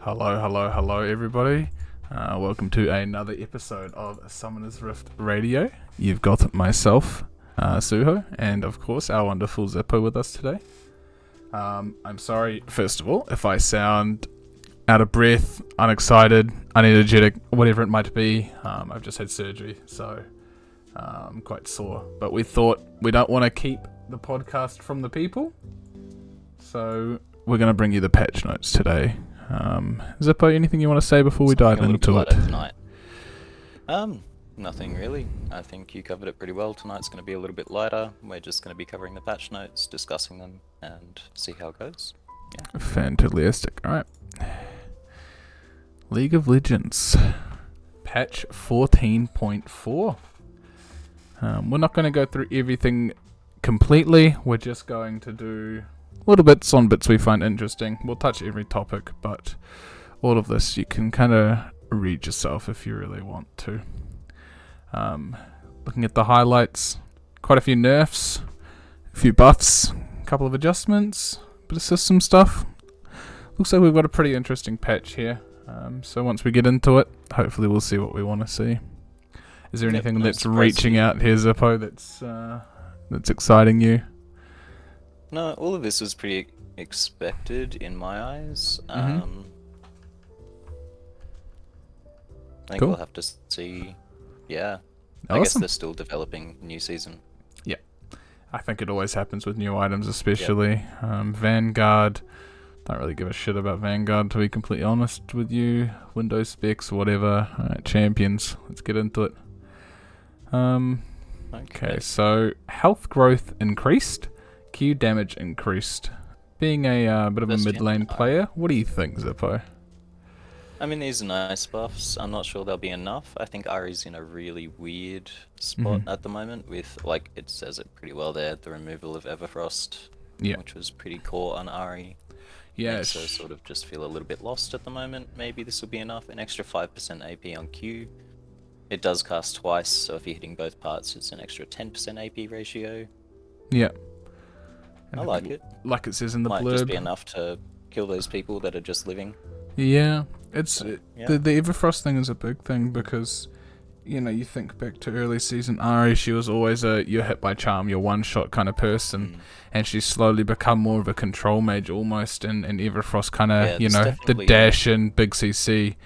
Hello, everybody. Welcome to another episode of Summoner's Rift Radio. You've got myself, Suho, and of course our wonderful Zippo with us today. I'm sorry, first of all, if I sound out of breath, unexcited, unenergetic, whatever it might be. I've just had surgery, so I'm quite sore. But we thought we don't want to keep the podcast from the people, so we're going to bring you the patch notes today. Zippo, anything you want to say before we dive into it? Tonight. Nothing really. I think you covered it pretty well. Tonight's going to be a little bit lighter. We're just going to be covering the patch notes, discussing them, and see how it goes. Yeah. Fantastic. Alright. League of Legends. Patch 14.4. We're not going to go through everything completely. We're just going to do little bits on bits we find interesting. We'll touch every topic, but all of this you can kind of read yourself if you really want to. Looking at the highlights, quite a few nerfs, a few buffs, a couple of adjustments, bit of system stuff. Looks like we've got a pretty interesting patch here. So once we get into it, hopefully we'll see what we want to see. Is there anything that's reaching out here, Zippo, that's exciting you? No, all of this was pretty expected in my eyes. I think Cool. we'll have to see. Yeah. I Awesome. guess they're still developing new season. I think it always happens with new items, especially. Vanguard. Don't really give a shit about Vanguard, to be completely honest with you. Windows specs, whatever. Alright, champions. Let's get into it. Okay, so health growth increased. Q damage increased. Being a bit of a Best mid lane champion. player, what do you think, Zippo? I mean, these are nice buffs. I'm not sure they'll be enough. I think Ari's in a really weird spot at the moment with, like, it says it pretty well there, the removal of Everfrost, which was pretty core on Ari. Yeah, So sort of just feel a little bit lost at the moment. Maybe this will be enough. An extra 5% AP on Q. It does cast twice, so if you're hitting both parts, it's an extra 10% AP ratio. yeah. I like it. Like it says in the Might blurb. just be enough to kill those people that are just living. Yeah, it's yeah. the Everfrost thing is a big thing because, you know, you think back to early season Ari, she was always you're hit by charm, you're one shot kind of person, and she's slowly become more of a control mage almost, and Everfrost kind of, you know, the dash in big CC,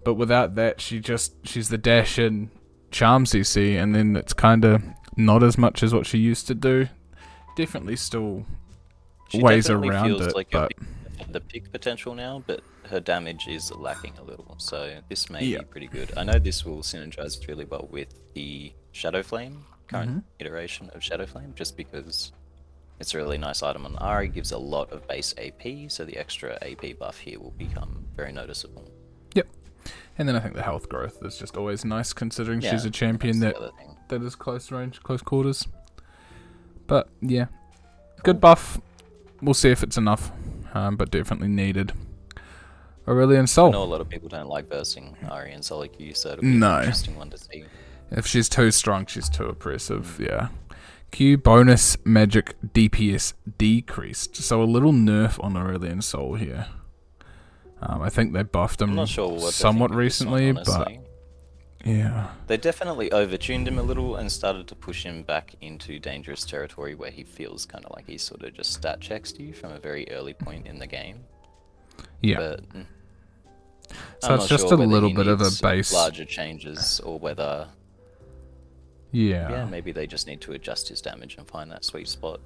but without that she's the dash in charm CC, and then it's kind of not as much as what she used to do. Definitely still ways around it, like but the peak potential now, but her damage is lacking a little, so this may be pretty good. I know this will synergize really well with the Shadow Flame, current iteration of Shadow Flame, just because it's a really nice item on Ari, gives a lot of base AP, so the extra AP buff here will become very noticeable. Yep. And then I think the health growth is just always nice, considering she's a champion that is close range, close quarters. But yeah, good buff. We'll see if it's enough, but definitely needed. Aurelion Sol. I know a lot of people don't like versing Ari and Solo Q, so it'll be an interesting one to see. If she's too strong, she's too oppressive, yeah. Q bonus magic DPS decreased, so a little nerf on Aurelion Sol here. I think they buffed him I'm not sure what somewhat recently, but yeah. They definitely overtuned him a little and started to push him back into dangerous territory where he feels kind of like he sort of just stat checks you from a very early point in the game. Yeah. But so it's just a little bit of a base. Larger changes, or whether maybe they just need to adjust his damage and find that sweet spot.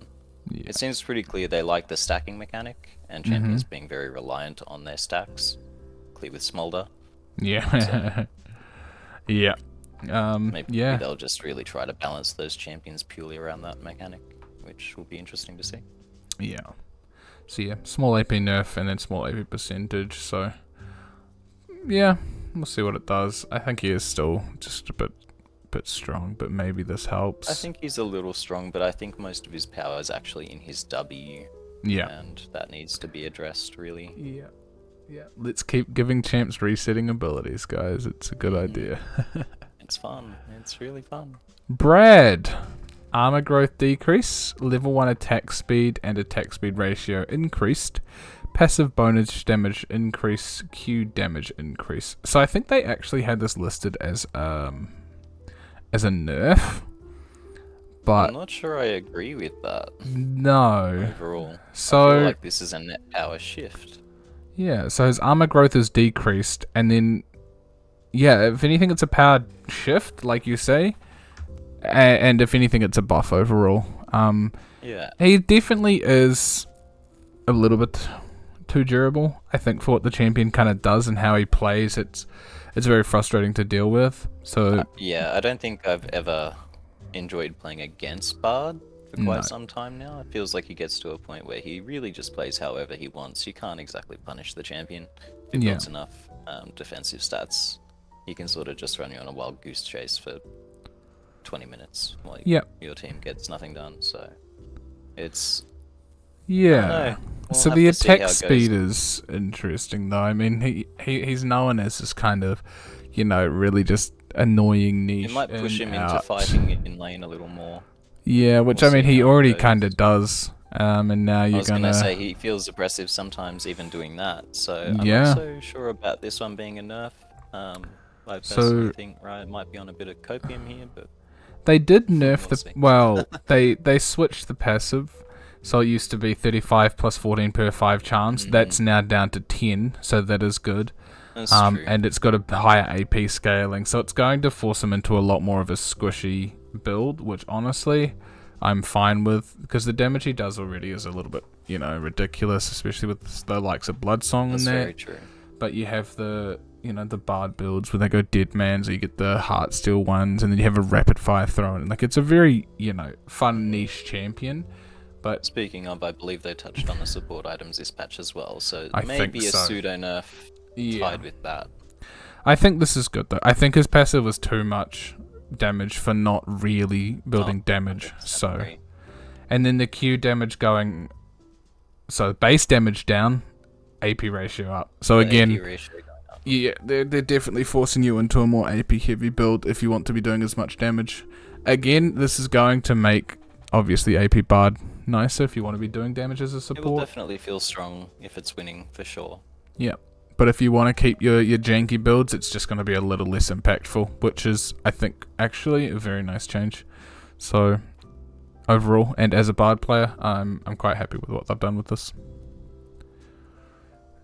Yeah. It seems pretty clear they like the stacking mechanic, and champions being very reliant on their stacks. Clear with Smolder. Yeah. Yeah. Maybe they'll just really try to balance those champions purely around that mechanic, which will be interesting to see. Yeah. So yeah, small AP nerf and then small AP percentage, so yeah, we'll see what it does. I think he is still just a bit strong, but maybe this helps. I think he's a little strong, but I think most of his power is actually in his W. Yeah. And that needs to be addressed, really. Yeah. Yeah. Let's keep giving champs resetting abilities, guys. It's a good idea. It's fun. It's really fun. Brad. Armor growth decrease. Level 1 attack speed and attack speed ratio increased. passive bonus damage increase, Q damage increase. So I think they actually had this listed as a nerf, but I'm not sure I agree with that no. overall. So I feel like this is a net power shift. yeah, so his armor growth is decreased, and then yeah, if anything, it's a power shift, like you say, and if anything, it's a buff overall. Yeah. He definitely is a little bit too durable, I think, for what the champion kind of does and how he plays. It's very frustrating to deal with. So yeah, I don't think I've ever enjoyed playing against Bard for quite some time now. It feels like he gets to a point where he really just plays however he wants. You can't exactly punish the champion. If he builds enough defensive stats, he can sort of just run you on a wild goose chase for 20 minutes while your team gets nothing done. So it's yeah. We'll so have the to see how attack it speed goes. is interesting, though. I mean, he's known as this kind of, really just annoying niche. It might push him into out. fighting in lane a little more. Yeah, which We'll I mean, see he how it already goes. kind of does. And now I you're was gonna say he feels aggressive sometimes, even doing that. So I'm not so sure about this one being a nerf. I personally think Riot might be on a bit of copium here, but they did nerf we'll see. they switched the passive. So it used to be 35 plus 14 per 5 chance. That's now down to 10, so that is good. That's true. And it's got a higher AP scaling, so it's going to force him into a lot more of a squishy build, which honestly I'm fine with, because the damage he does already is a little bit, ridiculous, especially with the likes of Bloodsong That's in there. very true. But you have the Bard builds where they go Dead Man, so you get the Heartsteel ones, and then you have a Rapid Fire thrown in. Like, it's a very, fun niche champion. But Speaking of, I believe they touched on the support items this patch as well, so I maybe think a so. pseudo nerf tied with that. I think this is good, though. I think his passive was too much damage for not really building damage. So, agree. and then the Q damage going, so base damage down, AP ratio up. So The again, AP ratio going up. yeah, they're definitely forcing you into a more AP heavy build if you want to be doing as much damage. Again, this is going to make obviously AP Bard nicer if you want to be doing damage as a It will support. definitely feel strong if it's winning, for sure. Yeah. But if you want to keep your janky builds, it's just going to be a little less impactful, which is, I think, actually a very nice change. So, overall, and as a Bard player, I'm quite happy with what they've done with this.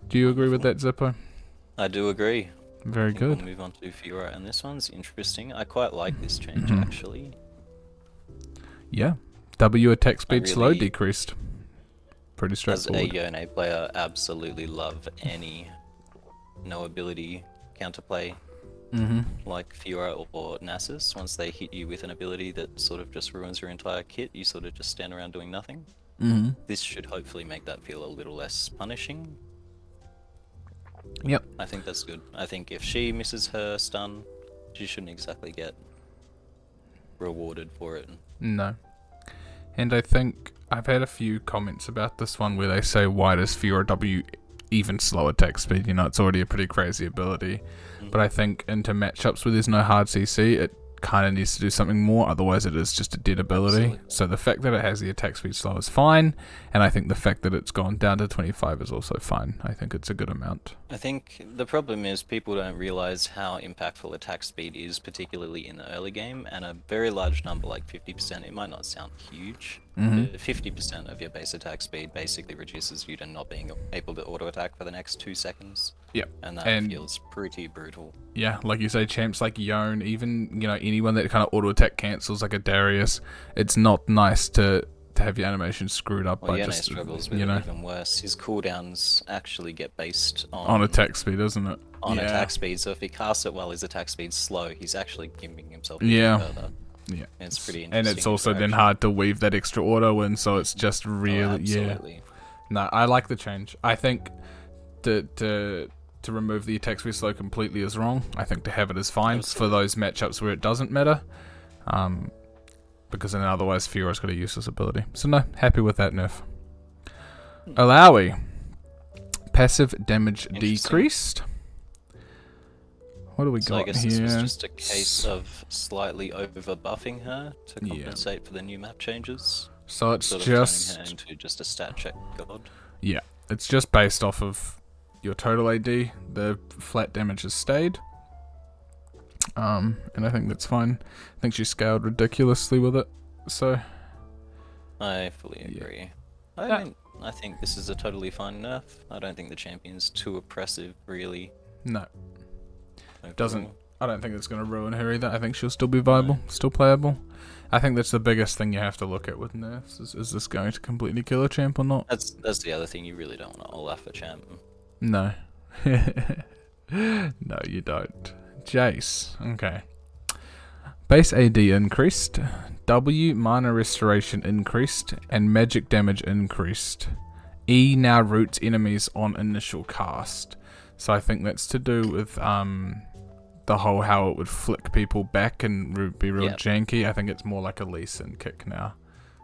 Do you agree with that, Zippo? I do agree. Very I think good. We'll move on to Fiora, and this one's interesting. I quite like this change, actually. Yeah. W attack speed slow really- decreased. Pretty As a straightforward. Yone player, absolutely love any no ability counterplay like Fiora or Nasus. Once they hit you with an ability that sort of just ruins your entire kit, you sort of just stand around doing nothing. This should hopefully make that feel a little less punishing. Yep. I think that's good. I think if she misses her stun, she shouldn't exactly get rewarded for it. No. And I think I've had a few comments about this one where they say, why does Fiora W even slow attack speed? It's already a pretty crazy ability. But I think into matchups where there's no hard CC, it kind of needs to do something more, otherwise it is just a dead ability. Absolutely. So the fact that it has the attack speed slow is fine, and I think the fact that it's gone down to 25 is also fine. I think it's a good amount. I think the problem is people don't realize how impactful attack speed is, particularly in the early game, and a very large number like 50%, it might not sound huge, but 50% of your base attack speed basically reduces you to not being able to auto attack for the next 2 seconds. Yep. And that feels pretty brutal. Yeah, like you say, champs like Yone, even, anyone that kind of auto attack cancels like a Darius, it's not nice to have your animation screwed up Well, by Yone just, struggles with it even worse. His cooldowns actually get based on attack speed, isn't it? on Yeah. attack speed, so if he casts it while his attack speed's slow, he's actually giving himself Yeah. even further. Yeah. And it's pretty And interesting. it's also then interaction. hard to weave that extra auto in, so it's just really, Absolutely. No, I like the change. I think to remove the attack speed slow completely is wrong. I think to have it is fine for those matchups where it doesn't matter. Because then otherwise Fiora's got a useless ability. So no, happy with that nerf. Alawi. Passive damage decreased. What do we So I got guess here? this was just a case of slightly over buffing her to compensate for the new map changes. So it's Sort of just turning her into just a stat check god. yeah. it's just based off of your total AD. The flat damage has stayed. And I think that's fine. I think she scaled ridiculously with it. So I fully agree. I think this is a totally fine nerf. I don't think the champion's too oppressive, really. No. Overall. I don't think it's going to ruin her either. I think she'll still be viable, still playable. I think that's the biggest thing you have to look at with nerfs. Is this going to completely kill a champ or not? That's the other thing. You really don't want to Olaf a champ. No. No, you don't. Jace. Okay. Base AD increased. W mana restoration increased. And magic damage increased. E now roots enemies on initial cast. So I think that's to do with the whole how it would flick people back and be real janky. I think it's more like a Lee Sin kick now.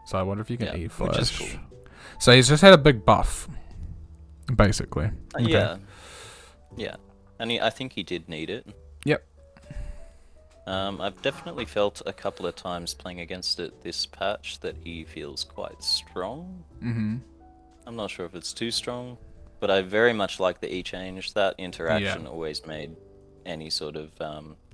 So I wonder if you can E flash. Which is cool. So he's just had a big buff, basically. Okay. Yeah. And I think he did need it. Yep. I've definitely felt a couple of times playing against it this patch that he feels quite strong. Mm-hmm. I'm not sure if it's too strong, but I very much like the E change. That interaction always made any sort of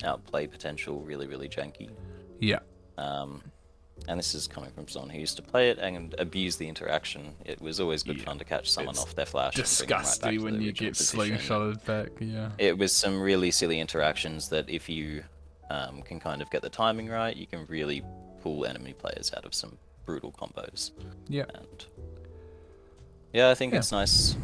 outplay potential really, really janky. Yeah. And this is coming from someone who used to play it and abuse the interaction. It was always good fun to catch someone off their flash. Disgusting when you get slingshotted back, It was some really silly interactions that if you can kind of get the timing right, you can really pull enemy players out of some brutal combos. Yeah. And I think it's nice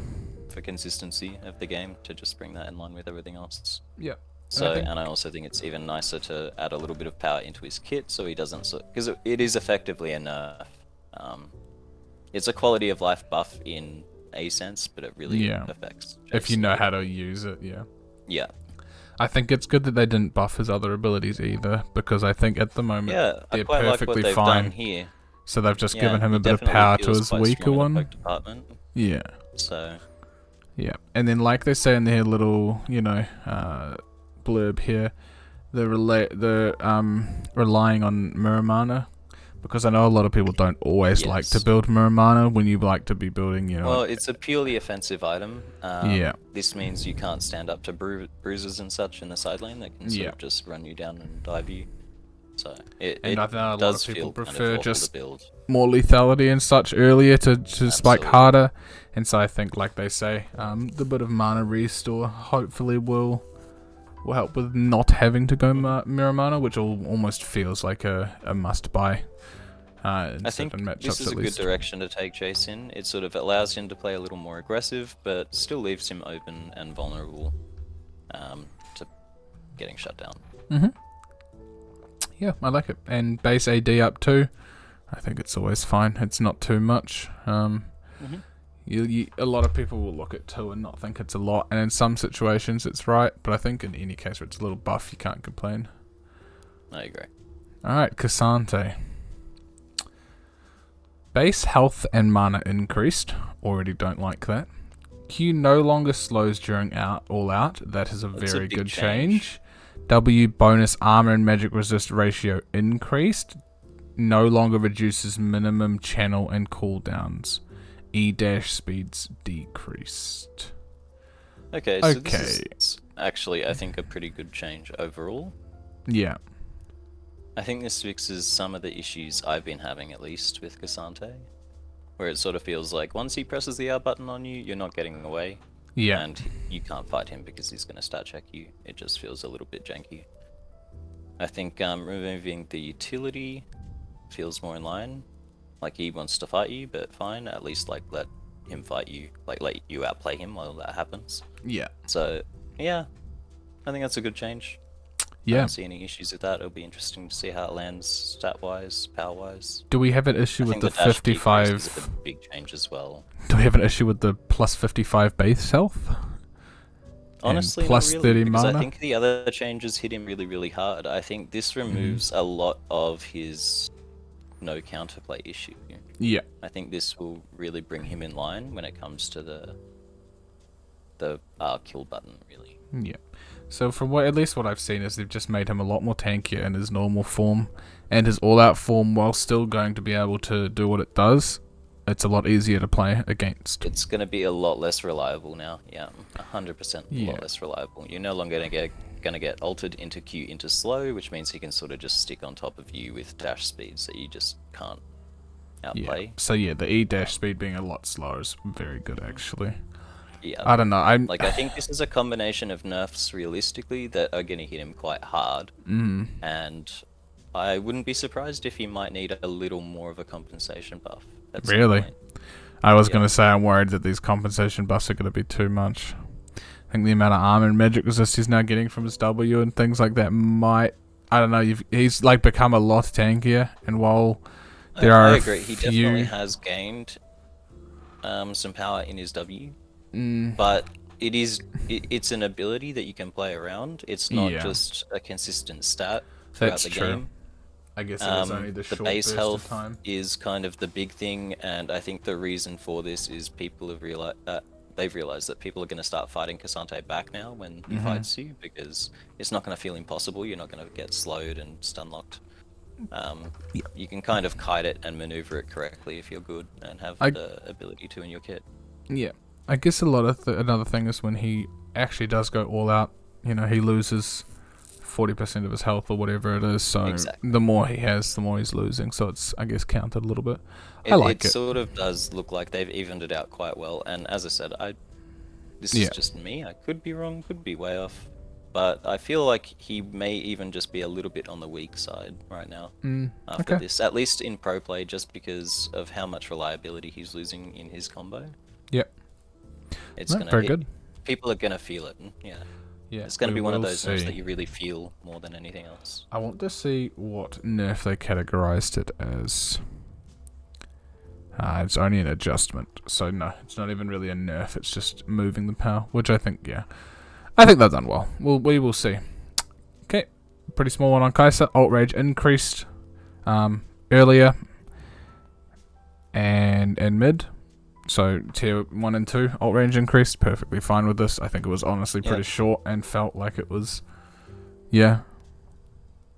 for consistency of the game to just bring that in line with everything else. Yeah. So, and I also think it's even nicer to add a little bit of power into his kit, so he doesn't, because it is effectively a nerf. It's a quality of life buff in a sense, but it really affects Jace. If you know how to use it, Yeah. I think it's good that they didn't buff his other abilities either, because I think at the moment they're perfectly fine. Done here. So they've just given him a bit of power to his weaker one. Yeah. So. Yeah, and then like they say in their little, blurb here, they're relying on Muramana, because I know a lot of people don't always like to build Muramana when you like to be building, Well, it's a purely offensive item. This means you can't stand up to bruises and such in the side lane that can sort of just run you down and dive you. So I know a lot of people prefer just more lethality and such earlier to spike harder, and so I think, like they say, the bit of mana restore hopefully will help with not having to go Muramana, which almost feels like a must buy. I think this is a good direction to take Jace in. It sort of allows him to play a little more aggressive, but still leaves him open and vulnerable to getting shut down. Mm-hmm. Yeah, I like it. And base AD up too. I think it's always fine. It's not too much. A lot of people will look at 2 and not think it's a lot, and in some situations it's right, but I think in any case where it's a little buff, you can't complain. I agree. Alright, K'Sante. Base health and mana increased. Already don't like that. Q no longer slows during all out. That is a very good change. W bonus armor and magic resist ratio increased. No longer reduces minimum channel and cooldowns. E dash speeds decreased. Okay, so this is actually, I think, a pretty good change overall. Yeah. I think this fixes some of the issues I've been having, at least, with K'Sante. Where it sort of feels like once he presses the R button on you, you're not getting away. Yeah. And you can't fight him because he's going to stat check you. It just feels a little bit janky. I think removing the utility feels more in line. Like, he wants to fight you, but fine. At least, like, let him fight you. Like, let you outplay him while that happens. Yeah. So, yeah. I think that's a good change. Yeah. I don't see any issues with that. It'll be interesting to see how it lands stat-wise, power-wise. Do we have an issue with the 55? Is a big change as well. Do we have an issue with the plus 55 base health? Honestly, plus not really, 30 mana? I think the other changes hit him really, really hard. I think this removes a lot of his no counterplay issue. Yeah. I think this will really bring him in line when it comes to the kill button, really. Yeah. So from at least what I've seen is they've just made him a lot more tankier in his normal form and his all-out form, while still going to be able to do what it does. it's a lot easier to play against. It's going to be a lot less reliable now. Yeah, 100% a Yeah. lot less reliable. You're no longer going to get altered into Q into slow, which means he can sort of just stick on top of you with dash speeds that you just can't outplay. Yeah. So yeah, the E dash speed being a lot slower is very good actually. Yeah. I don't know. I think this is a combination of nerfs realistically that are going to hit him quite hard, and I wouldn't be surprised if he might need a little more of a compensation buff. At some Really? point. I was going to say I'm worried that these compensation buffs are going to be too much. I think the amount of armor and magic resist he's now getting from his W and things like that might... I don't know. He's like become a lot tankier, and while there are I agree. He few... definitely has gained some power in his W, but it's an ability that you can play around. It's not just a consistent stat throughout the game. I guess it was only the short base burst health of time. is kind of the big thing, and I think the reason for this is people have realized that people are going to start fighting Cassante back now when he fights you, because it's not going to feel impossible. You're not going to get slowed and stun locked. You can kind of kite it and maneuver it correctly if you're good and have the ability to in your kit. Yeah, I guess a lot of another thing is when he actually does go all out. You know, he loses 40% of his health or whatever it is, so the more he has, the more he's losing, so it's, I guess, counted a little bit. I like it. It sort of does look like they've evened it out quite well, and as I said, this is just me, I could be wrong, could be way off, but I feel like he may even just be a little bit on the weak side right now after this, at least in pro play, just because of how much reliability he's losing in his combo. Yep. It's very good. People are going to feel it, yeah. Yeah, it's going to be one of those nerfs that you really feel more than anything else. I want to see what nerf they categorized it as. It's only an adjustment, so no, it's not even really a nerf. It's just moving the power, which I think, I think they've done well. We will see. Okay, pretty small one on Kai'Sa. Alt Rage increased earlier and mid. So tier 1 and 2, alt range increased, perfectly fine with this. I think it was honestly pretty short and felt like it was, I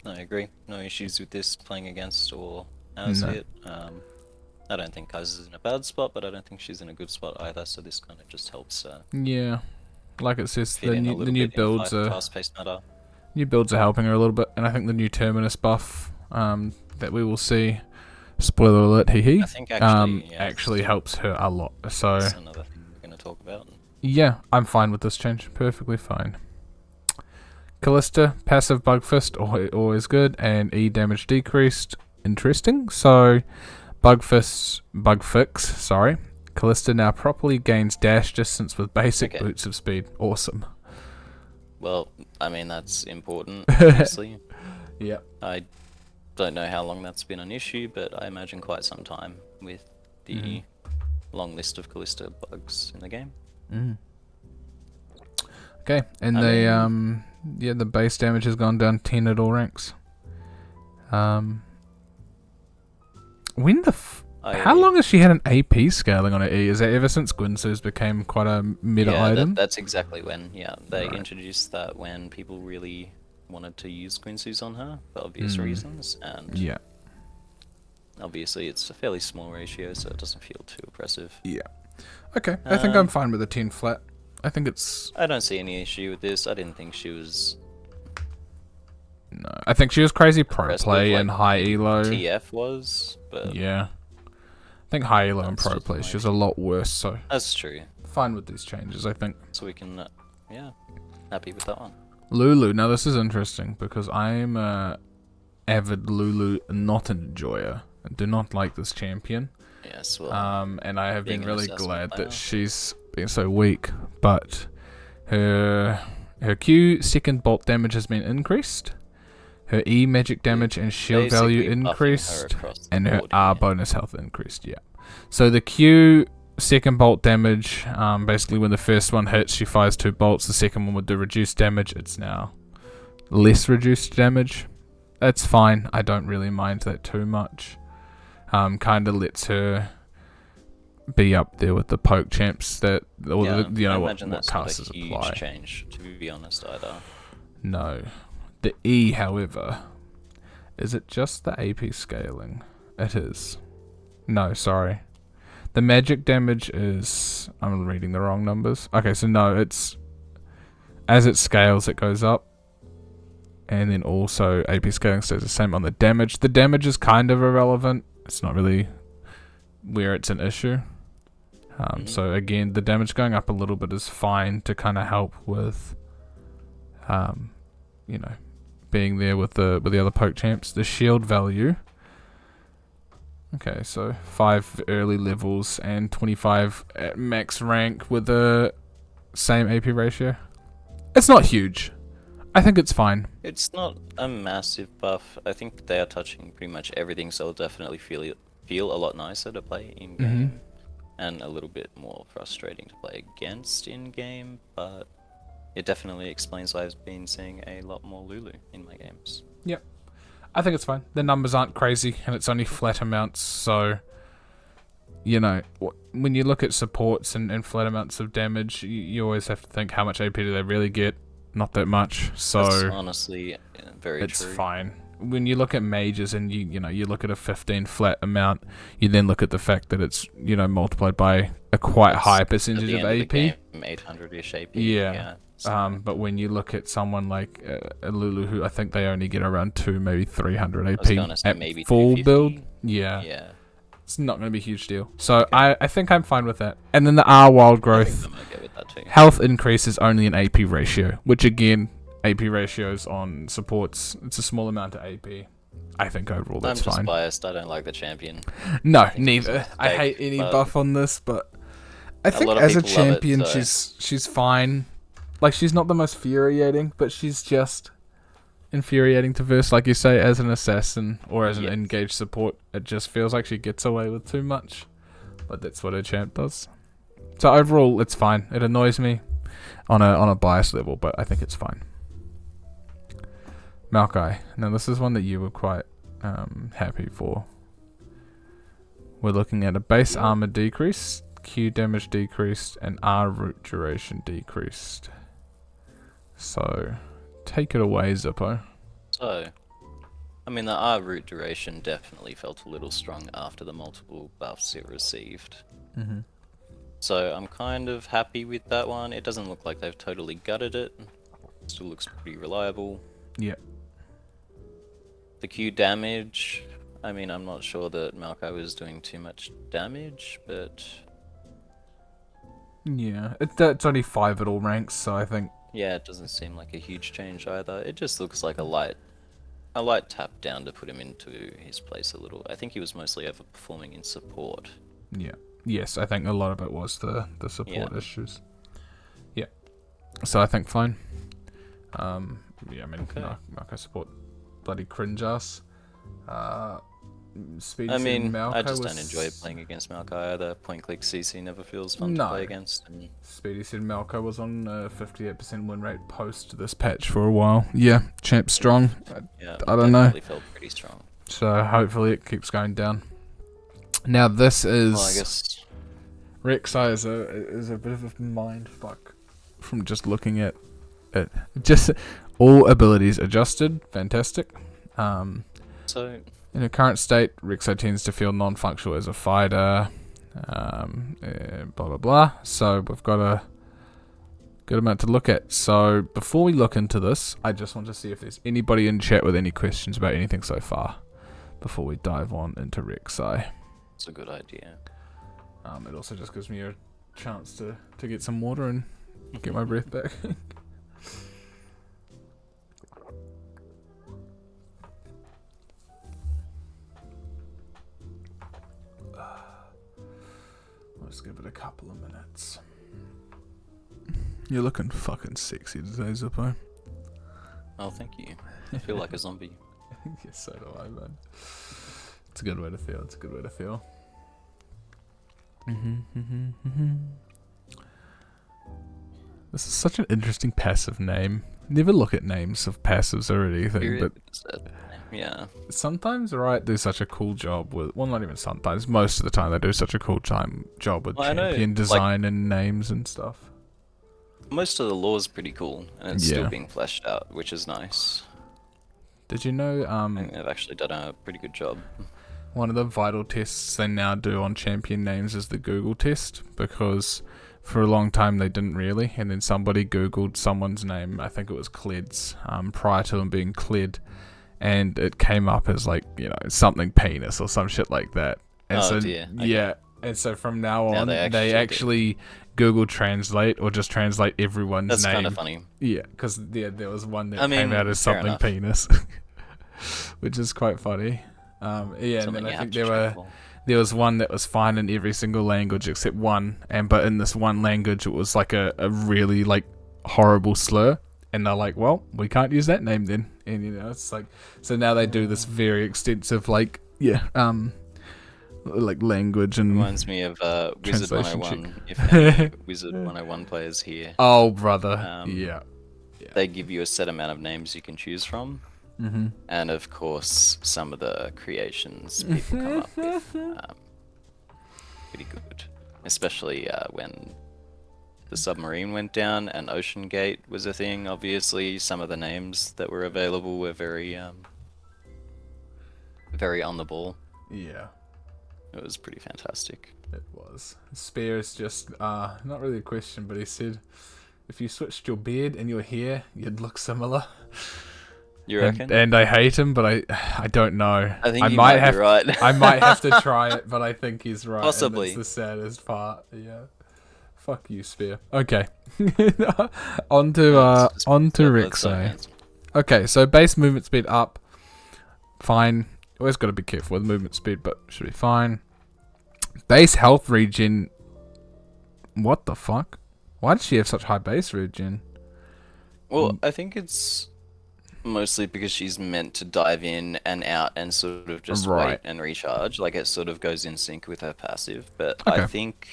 agree. No issues with this playing against or as hit. I don't think Kai'Sa's in a bad spot, but I don't think she's in a good spot either, so this kind of just helps like it says, the new builds are fast-paced meta. New builds are helping her a little bit, and I think the new Terminus buff that we will see, spoiler alert, I think actually helps her a lot. So that's another thing we're going to talk about. Yeah, I'm fine with this change. Perfectly fine. Kalista, passive Bug Fist, always good, and E damage decreased. Interesting. So Bug Fix, sorry. Kalista now properly gains dash distance with basic boots of speed. Awesome. Well, I mean, that's important, obviously. Yeah. I don't know how long that's been an issue, but I imagine quite some time with the long list of Kalista bugs in the game. Okay, and the base damage has gone down 10 at all ranks. How long has she had an AP scaling on her E? Is that ever since Guinsoo's became quite a meta item? That's exactly when, they introduced that when people really wanted to use Guinsoo's on her for obvious reasons, and obviously it's a fairly small ratio, so it doesn't feel too oppressive. Okay, I think I'm fine with the 10 flat. I think it's... I don't see any issue with this. I didn't think she was... No, I think she was crazy pro play and high elo. TF was, but... Yeah. I think high elo and pro play, she was a lot worse, so... That's true. Fine with these changes, I think. So we can, happy with that one. Lulu. Now this is interesting because I'm a avid Lulu not enjoyer. I do not like this champion. Yes, well. And I have been really glad that she's been so weak. But her Q second bolt damage has been increased. Her E magic damage and shield value increased, and her R bonus health increased. Yeah. So the Q second bolt damage, basically when the first one hits, she fires 2 bolts. The second one would do reduced damage. It's now less reduced damage. That's fine. I don't really mind that too much. Kind of lets her be up there with the poke champs that, or what casters apply. Not a huge change, to be honest, either. No. The E, however, is it just the AP scaling? It is. No, sorry. The magic damage is... I'm reading the wrong numbers. Okay, so no, it's... As it scales, it goes up. And then also AP scaling stays the same on the damage. The damage is kind of irrelevant. It's not really where it's an issue. So again, the damage going up a little bit is fine to kind of help with, you know, being there with the other poke champs. The shield value. Okay, so 5 early levels and 25 at max rank with the same AP ratio. It's not huge. I think it's fine. It's not a massive buff. I think they are touching pretty much everything, so it'll definitely feel a lot nicer to play in game, and a little bit more frustrating to play against in game. But it definitely explains why I've been seeing a lot more Lulu in my games. Yep. I think it's fine. The numbers aren't crazy, and it's only flat amounts, so, you know, when you look at supports and flat amounts of damage, you always have to think how much AP do they really get? Not that much, so... That's honestly very true. It's fine. When you look at mages and you look at a 15 flat amount, you then look at the fact that it's, you know, multiplied by a quite high percentage of AP. 800-ish AP. Yeah. But when you look at someone like a Lulu, who I think they only get around 2, maybe 300 AP at maybe full 250. build, yeah, it's not going to be a huge deal. So I think I'm fine with that. And then the R wild growth, I'm okay with that too. health increase is only an AP ratio, which again, AP ratios on supports, it's a small amount of AP. I think overall that's fine. I'm just biased. I don't like the champion. No, neither. I hate any buff on this, but I think as a champion, she's fine. Like, she's not the most infuriating, but she's just infuriating to verse, like you say, as an assassin or as an engaged support. It just feels like she gets away with too much, but that's what her champ does. So overall, it's fine. It annoys me on a bias level, but I think it's fine. Maokai. Now, this is one that you were quite happy for. We're looking at a base armor decrease, Q damage decreased, and R root duration decreased. So, take it away, Zippo. So, I mean, the R root duration definitely felt a little strong after the multiple buffs it received. So, I'm kind of happy with that one. It doesn't look like they've totally gutted it. Still looks pretty reliable. Yeah. The Q damage, I mean, I'm not sure that Maokai was doing too much damage, but... Yeah, it's only 5 at all ranks, so I think... Yeah, it doesn't seem like a huge change either. It just looks like a light tap down to put him into his place a little. I think he was mostly overperforming in support. Yeah. Yes, I think a lot of it was the support issues. Yeah. So I think fine. Yeah, I mean, Maokai support bloody cringe ass. I mean, I just don't enjoy playing against Maokai either. Point click CC never feels fun to play against. And... Speedy said Maokai was on 58% win rate post this patch for a while. Yeah, champ strong. Yeah, I don't know. Felt pretty strong. So hopefully it keeps going down. Now this is. Well, I guess Rek'Sai is a bit of a mind fuck from just looking at it. Just all abilities adjusted, fantastic. So. In her current state, Rek'Sai tends to feel non-functional as a fighter, blah blah blah. So we've got a good amount to look at. So before we look into this, I just want to see if there's anybody in chat with any questions about anything so far, before we dive on into Rek'Sai. It's a good idea. It also just gives me a chance to get some water and get my breath back. Just give it a couple of minutes. You're looking fucking sexy today, Zippo. Oh, thank you. I feel like a zombie. Yes, so do I, man. It's a good way to feel. It's a good way to feel. This is such an interesting passive name. Never look at names of passives or anything, but yeah. Sometimes Riot do such a cool job with, well, not even sometimes, most of the time they do such a cool job with champion design and names and stuff. Most of the lore is pretty cool, and it's still being fleshed out, which is nice. Did you know, I think they've actually done a pretty good job. one of the vital tests they now do on champion names is the Google test, because for a long time they didn't really, and then somebody Googled someone's name, I think it was Cled's, prior to him being Cled, and it came up as like, something penis or some shit like that. And dear. Okay. Yeah, and so from now on, they they actually Google Translate or just translate everyone's That's name. kind of funny. Yeah, because there was one that came out as fair something enough. penis, which is quite funny. And Something then you I think have to check for. there was one that was fine in every single language except one, but in this one language it was like a really like horrible slur, and they're like, well, we can't use that name then, and it's like, so now they do this very extensive like language and Reminds me of Wizard translation 101. If any Wizard 101 players here, oh brother, yeah. they give you a set amount of names you can choose from. Mm-hmm. And of course, some of the creations people come up with, pretty good. Especially when the submarine went down and Ocean Gate was a thing. Obviously, some of the names that were available were very on the ball. Yeah, It was pretty fantastic. it was. Spear is just not really a question, but he said if you switched your beard and your hair, you'd look similar. You reckon? And I hate him, but I don't know. I think I you might might have be right. I might have to try it, but I think he's right. Possibly. And that's the saddest part. Yeah. Fuck you, Spear. Okay. on to Let's Rek'Sai. hands. Okay, so base movement speed up. Fine. Always got to be careful with movement speed, but should be fine. Base health regen. What the fuck? Why does she have such high base regen? Well, I think it's mostly because she's meant to dive in and out and sort of just Right. wait and recharge. Like it sort of goes in sync with her passive. But Okay. I think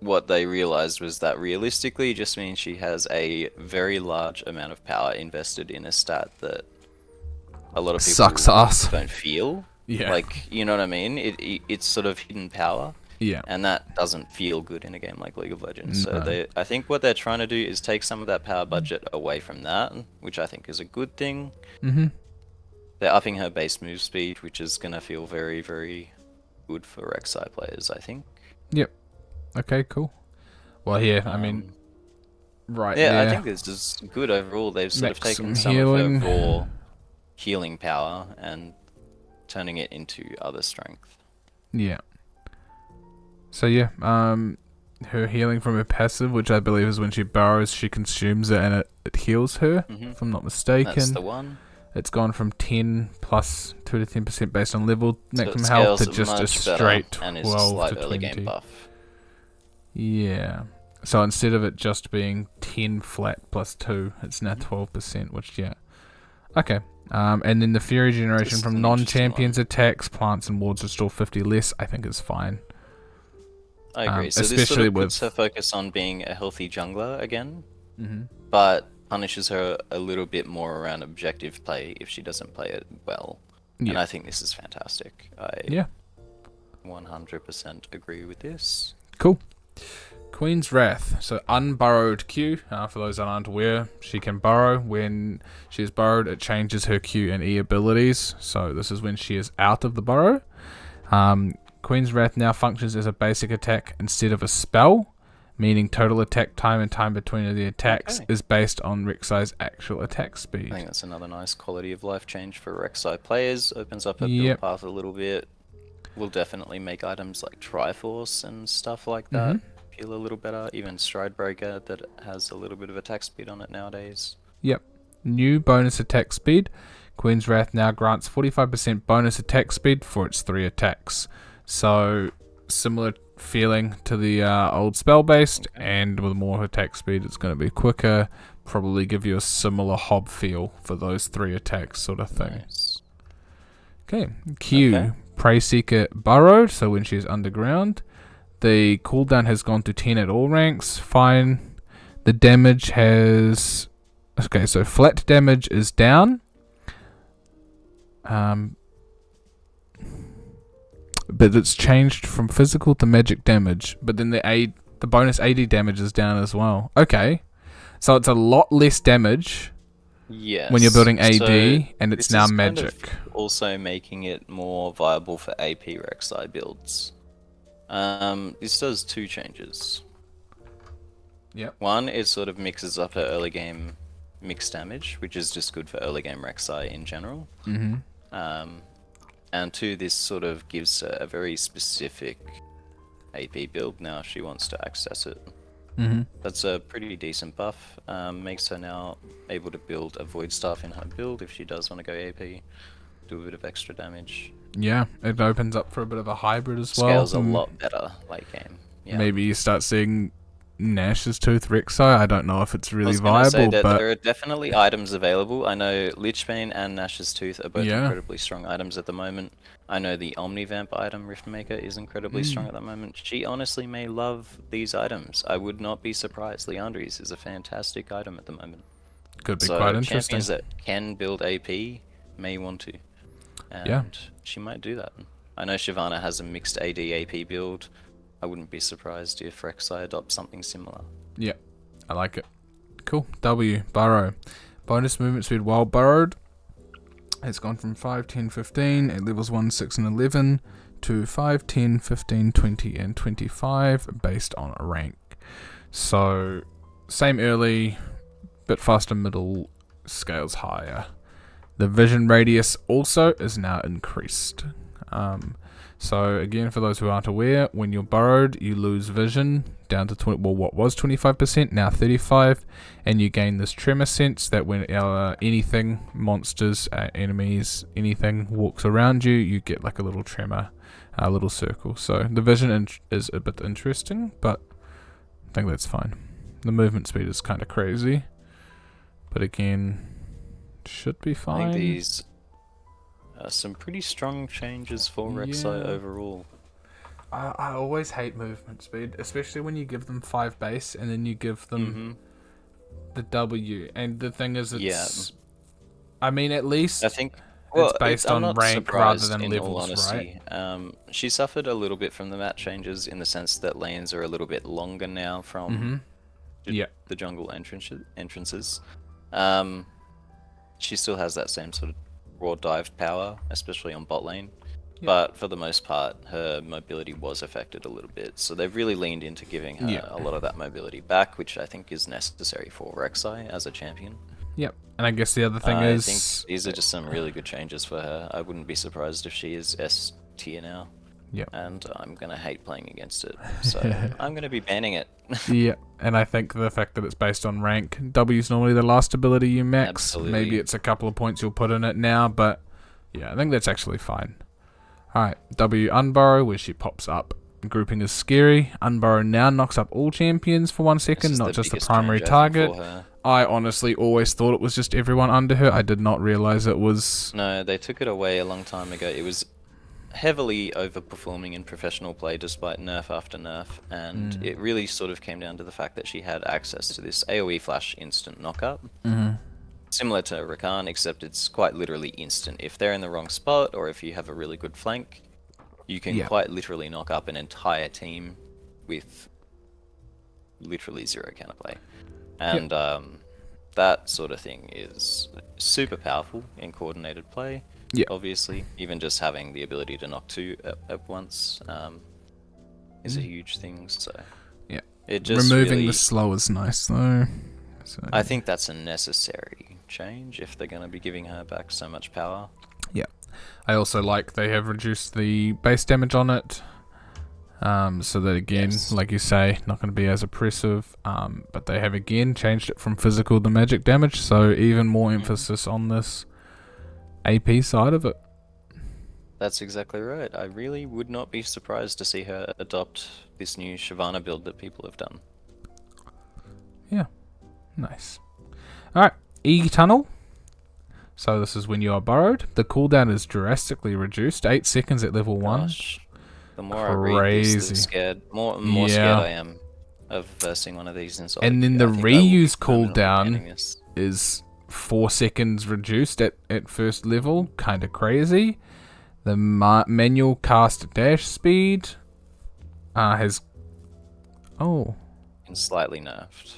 what they realized was that realistically it just means she has a very large amount of power invested in a stat that a lot of people Sucks ass. don't feel. Yeah. Like, you know what I mean? It's sort of hidden power. Yeah. And that doesn't feel good in a game like League of Legends. No. So I think what they're trying to do is take some of that power budget away from that, which I think is a good thing. Mm-hmm. They're upping her base move speed, which is going to feel very, very good for Rek'Sai players, I think. Yep. Okay, cool. Well, yeah, I mean, right Yeah, there. I think this is good overall. They've sort of taken Maximum some healing. of her raw healing power and turning it into other strength. Yeah. So yeah, her healing from her passive, which I believe is when she burrows, she consumes it and it heals her, Mhm. if I'm not mistaken. That's the one. It's gone from 10 plus 2 to 10% based on level So it maximum health to scales just a much better straight and is a 12 slight to early 20. game buff. Yeah. So instead of it just being 10 flat plus 2, it's now 12%, which, yeah. Okay. And then the Fury generation This from is an interesting non-champions attacks, plants and wards restore 50 less, I think is fine. I agree. So this especially sort of puts with- her focus on being a healthy jungler again, Mm-hmm. but punishes her a little bit more around objective play if she doesn't play it well. And Yeah. I think this is fantastic. I Yeah. 100% agree with this. Cool. Queen's Wrath. So unburrowed Q. For those that aren't aware, she can burrow. When she is burrowed, it changes her Q and E abilities. So this is when she is out of the burrow. Queen's Wrath now functions as a basic attack instead of a spell, meaning total attack time and time between the attacks Okay. is based on Rek'Sai's actual attack I speed. think that's another nice quality of life change for Rek'Sai players. Opens up her Yep. build path a little bit. Will definitely make items like Triforce and stuff like that feel a little better. Even Stridebreaker that has a little bit of attack speed on it nowadays. Yep. New bonus attack speed. Queen's Wrath now grants 45% bonus attack speed for its 3 attacks. So, similar feeling to the old spell-based, and with more attack speed, it's going to be quicker. Probably give you a similar hob feel for those 3 attacks, sort of thing. Nice. Okay. Q. Okay. Prey Seeker burrowed, so when she's underground. The cooldown has gone to 10 at all ranks. Fine. The damage has... Okay, so flat damage is down. But it's changed from physical to magic damage. But then the bonus AD damage is down as well. Okay. So it's a lot less damage, Yes. when you're building AD, So and it's this now is kind of magic. also making it more viable for AP Rek'Sai builds. This does two changes. Yep. One, it sort of mixes up her early game mixed damage, which is just good for early game Rek'Sai in general. Mm-hmm. And two, this sort of gives her a very specific AP build now if she wants to access it. Mm-hmm. That's a pretty decent buff. Makes her now able to build a Void Staff in her build if she does want to go AP, do a bit of extra damage. Yeah, it opens up for a bit of a hybrid as well. Scales a lot better late game. Yeah. Maybe you start seeing Nash's Tooth Rek'Sai. I don't know if it's I really was gonna say viable, that but there are definitely items available. I know Lichbane and Nash's Tooth are both Yeah. incredibly strong items at the moment. I know the Omnivamp item Riftmaker is incredibly strong at the moment. She honestly may love these items. I would not be surprised. Liandry's is a fantastic item at the moment. could be So quite interesting. champions that can build AP may want to. And Yeah. she might do that. I know Shyvana has a mixed AD AP build. I wouldn't be surprised if Rek'Sai adopts something similar. Yeah, I like it. Cool. W, Burrow. Bonus movement speed while burrowed. It's gone from 5, 10, 15 at levels 1, 6, and 11 to 5, 10, 15, 20, and 25 based on rank. So, same early, bit faster middle, scales higher. The vision radius also is now increased. So again, for those who aren't aware, when you're burrowed, you lose vision down to what was 25%, now 35%, and you gain this tremor sense that when anything, monsters, enemies, anything walks around you, you get like a little tremor, a little circle. So the vision is a bit interesting, but I think that's fine. The movement speed is kind of crazy, but again, should be I fine. think these are some pretty strong changes for Rek'Sai Yeah. overall. I always hate movement speed, especially when you give them 5 base and then you give them the W. And the thing is, it's... I mean, at least I think it's based I'm on not rank rather surprised, than in all levels, honesty. right? She suffered a little bit from the map changes in the sense that lanes are a little bit longer now from Yeah. the jungle entrances. She still has that same sort of raw dive power, especially on bot lane. Yeah. But for the most part, her mobility was affected a little bit. So they've really leaned into giving her a lot of that mobility back, which I think is necessary for Rek'Sai as a champion. Yep. And I guess the other thing I is... think these are just some really good changes for her. I wouldn't be surprised if she is S tier now. Yep. And I'm going to hate playing against it. So I'm going to be banning it. Yeah, and I think the fact that it's based on rank, W's normally the last ability you max. Absolutely. Maybe it's a couple of points you'll put in it now, but yeah, I think that's actually fine. Alright, W Unburrow, where she pops up. Grouping is scary. Unburrow now knocks up all champions for 1 second, This is not just the biggest primary change, I think, target. for her. I honestly always thought it was just everyone under her. I did not realize it was... No, they took it away a long time ago. It was heavily overperforming in professional play despite nerf after nerf, and it really sort of came down to the fact that she had access to this AoE flash instant knockup. Similar to Rakan, except it's quite literally instant. If they're in the wrong spot, or if you have a really good flank, you can quite literally knock up an entire team with literally zero counterplay. And that sort of thing is super powerful in coordinated play. Yeah. Obviously, even just having the ability to knock 2 at once is a huge thing. So Yeah. it just Removing really, the slow is nice, though. So, I think that's a necessary change if they're going to be giving her back so much power. yeah. I also like they have reduced the base damage on it. So that again, like you say, not going to be as oppressive. But they have again changed it from physical to magic damage. So even more emphasis on this AP side of it. That's exactly right. I really would not be surprised to see her adopt this new Shyvana build that people have done. Yeah. Nice. Alright. E-Tunnel. So this is when you are burrowed. The cooldown is drastically reduced. 8 seconds at level 1. Gosh, the more I read this, the more scared I am of versing one of these in Solid. And then the I think I will be reuse permanently banning cooldown this. is 4 seconds reduced at first level. Kind of crazy. The manual cast dash speed has... Oh. And slightly nerfed.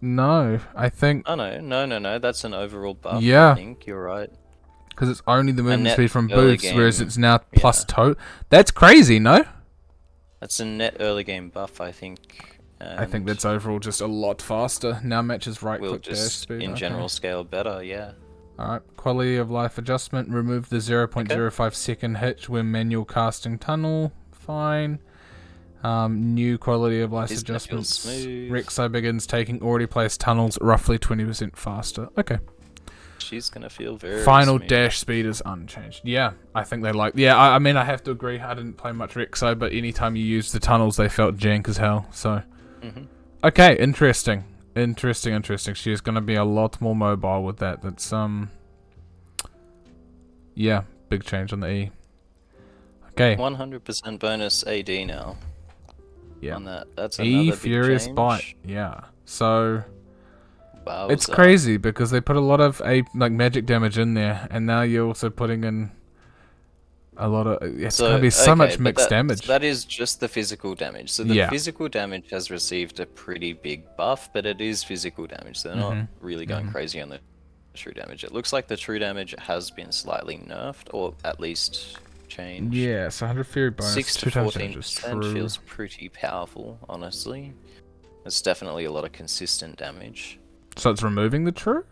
No, I think... Oh no. That's an overall buff. Yeah. I think you're right. Because it's only the movement net speed from early boots, whereas game, it's now yeah. plus toe. That's crazy, no? That's a net early game buff, I think. I think that's overall just a lot faster. Now matches right will click dash just speed. in general scale better. Yeah. Alright, quality of life adjustment. Remove the 0.05 second hitch when manual casting tunnel. Fine. New quality of life Isn't it feel adjustments. smooth? Rek'Sai begins taking already placed tunnels roughly 20% faster. Okay. She's gonna feel very Final smooth. dash speed is unchanged. Yeah, I think they like... Yeah, I mean, I have to agree. I didn't play much Rek'Sai, but anytime you used the tunnels, they felt jank as hell. So, okay, interesting. Interesting. She's going to be a lot more mobile with that. That's, yeah, big change on the E. Okay. 100% bonus AD now. Yeah. On that. That's another E big Furious change. Bite. Yeah. So... Wow, It's crazy because they put a lot of magic damage in there, and now you're also putting in a lot of... It's going to be so much mixed damage. That is just the physical damage. So the physical damage has received a pretty big buff, but it is physical damage. So they're not really going crazy on the true damage. It looks like the true damage has been slightly nerfed, or at least changed. Yeah, so 100 Fury bonus, 6 to 2 times damage is 14% true. feels pretty powerful, honestly. It's definitely a lot of consistent damage. So it's removing the true?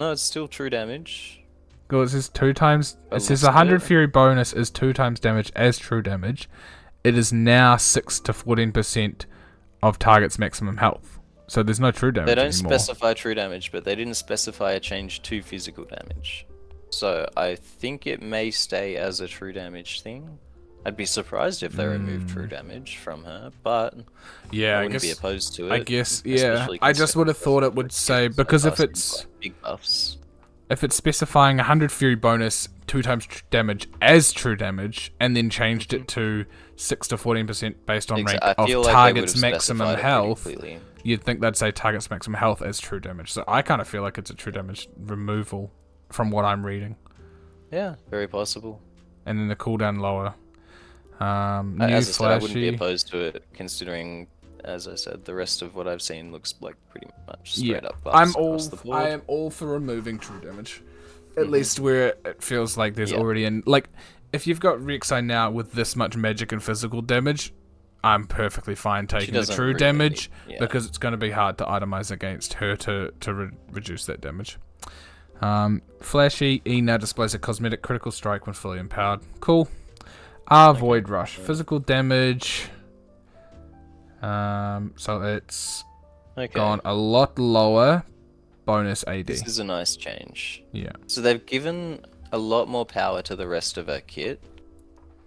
No, it's still true damage. Well, it says 2 times... By It the says looks of 100 it. Fury bonus is 2 times damage as true damage. It is now 6 to 14% of target's maximum health. So there's no true damage They don't anymore. specify true damage, but they didn't specify a change to physical damage. So I think it may stay as a true damage thing. I'd be surprised if they removed true damage from her, but Yeah, I I wouldn't guess... be opposed to it. I guess, yeah. especially I just would have thought it would considering say... Because if so far it's... seems like big buffs. If it's specifying 100 Fury bonus, 2 times damage as true damage, and then changed it to 6 to 14% based on rank I of feel like they target's would've maximum specified it pretty health, clearly. you'd think they'd say target's maximum health as true damage. So I kind of feel like it's a true damage removal from what I'm reading. Yeah, very possible. And then the cooldown lower. New As I said, I wouldn't be flashy. opposed to it, considering, as I said, the rest of what I've seen looks like pretty much straight up buffs across the board. I am all for removing true damage. At least where it feels like there's already if you've got Rek'Sai now with this much magic and physical damage, I'm perfectly fine taking the doesn't true really damage need- yeah. because it's going to be hard to itemize against her to reduce that damage. Flashy E now displays a cosmetic critical strike when fully empowered. Cool. Void Rush, physical damage. So it's Okay. gone a lot lower. Bonus AD. This is a nice change. Yeah. So they've given a lot more power to the rest of her kit,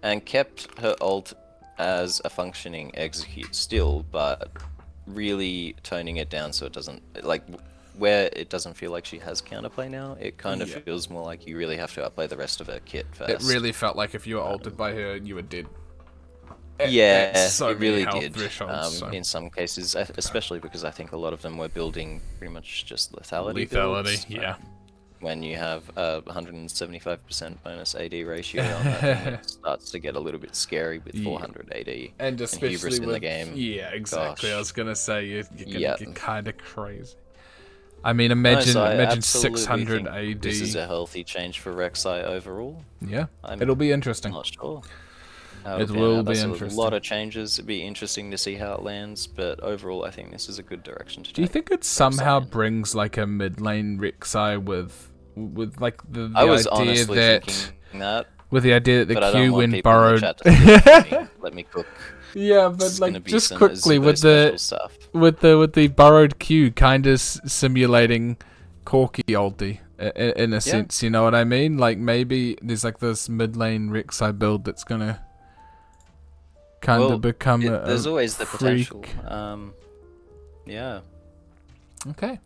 and kept her ult as a functioning execute still, but really toning it down so it doesn't where it doesn't feel like she has counterplay now. It kind of feels more like you really have to outplay the rest of her kit first. It really felt like if you were altered by her, you were dead. Yeah, at so it many really health did. thresholds, so. In some cases, especially because I think a lot of them were building pretty much just lethality. Lethality, builds. yeah. When you have a 175% bonus AD ratio on that, then it starts to get a little bit scary with 400 AD And especially hubris in with the game. Yeah, exactly. Gosh. I was gonna say you're gonna Yep. get kind of crazy. I mean, No, imagine so I imagine absolutely 600 think AD. This is a healthy change for Rek'Sai overall. Yeah, I'm it'll be interesting. Not sure. It will be There's interesting. a lot of changes. It'd be interesting to see how it lands, but overall, I think this is a good direction to take. Do you think it somehow brings like a mid lane Rek'Sai with like the I was idea honestly that thinking that, with the idea that but I the don't Q want when people in the burrowed. chat to steal from me. Let me cook. Yeah, This but is gonna like be just some quickly Zubo with special the stuff. with the burrowed Q kind of simulating Corki ulti in a sense, you know what I mean? Like maybe there's like this mid lane Rek'Sai build that's gonna kind of become There's always the freak. potential. Yeah. Okay.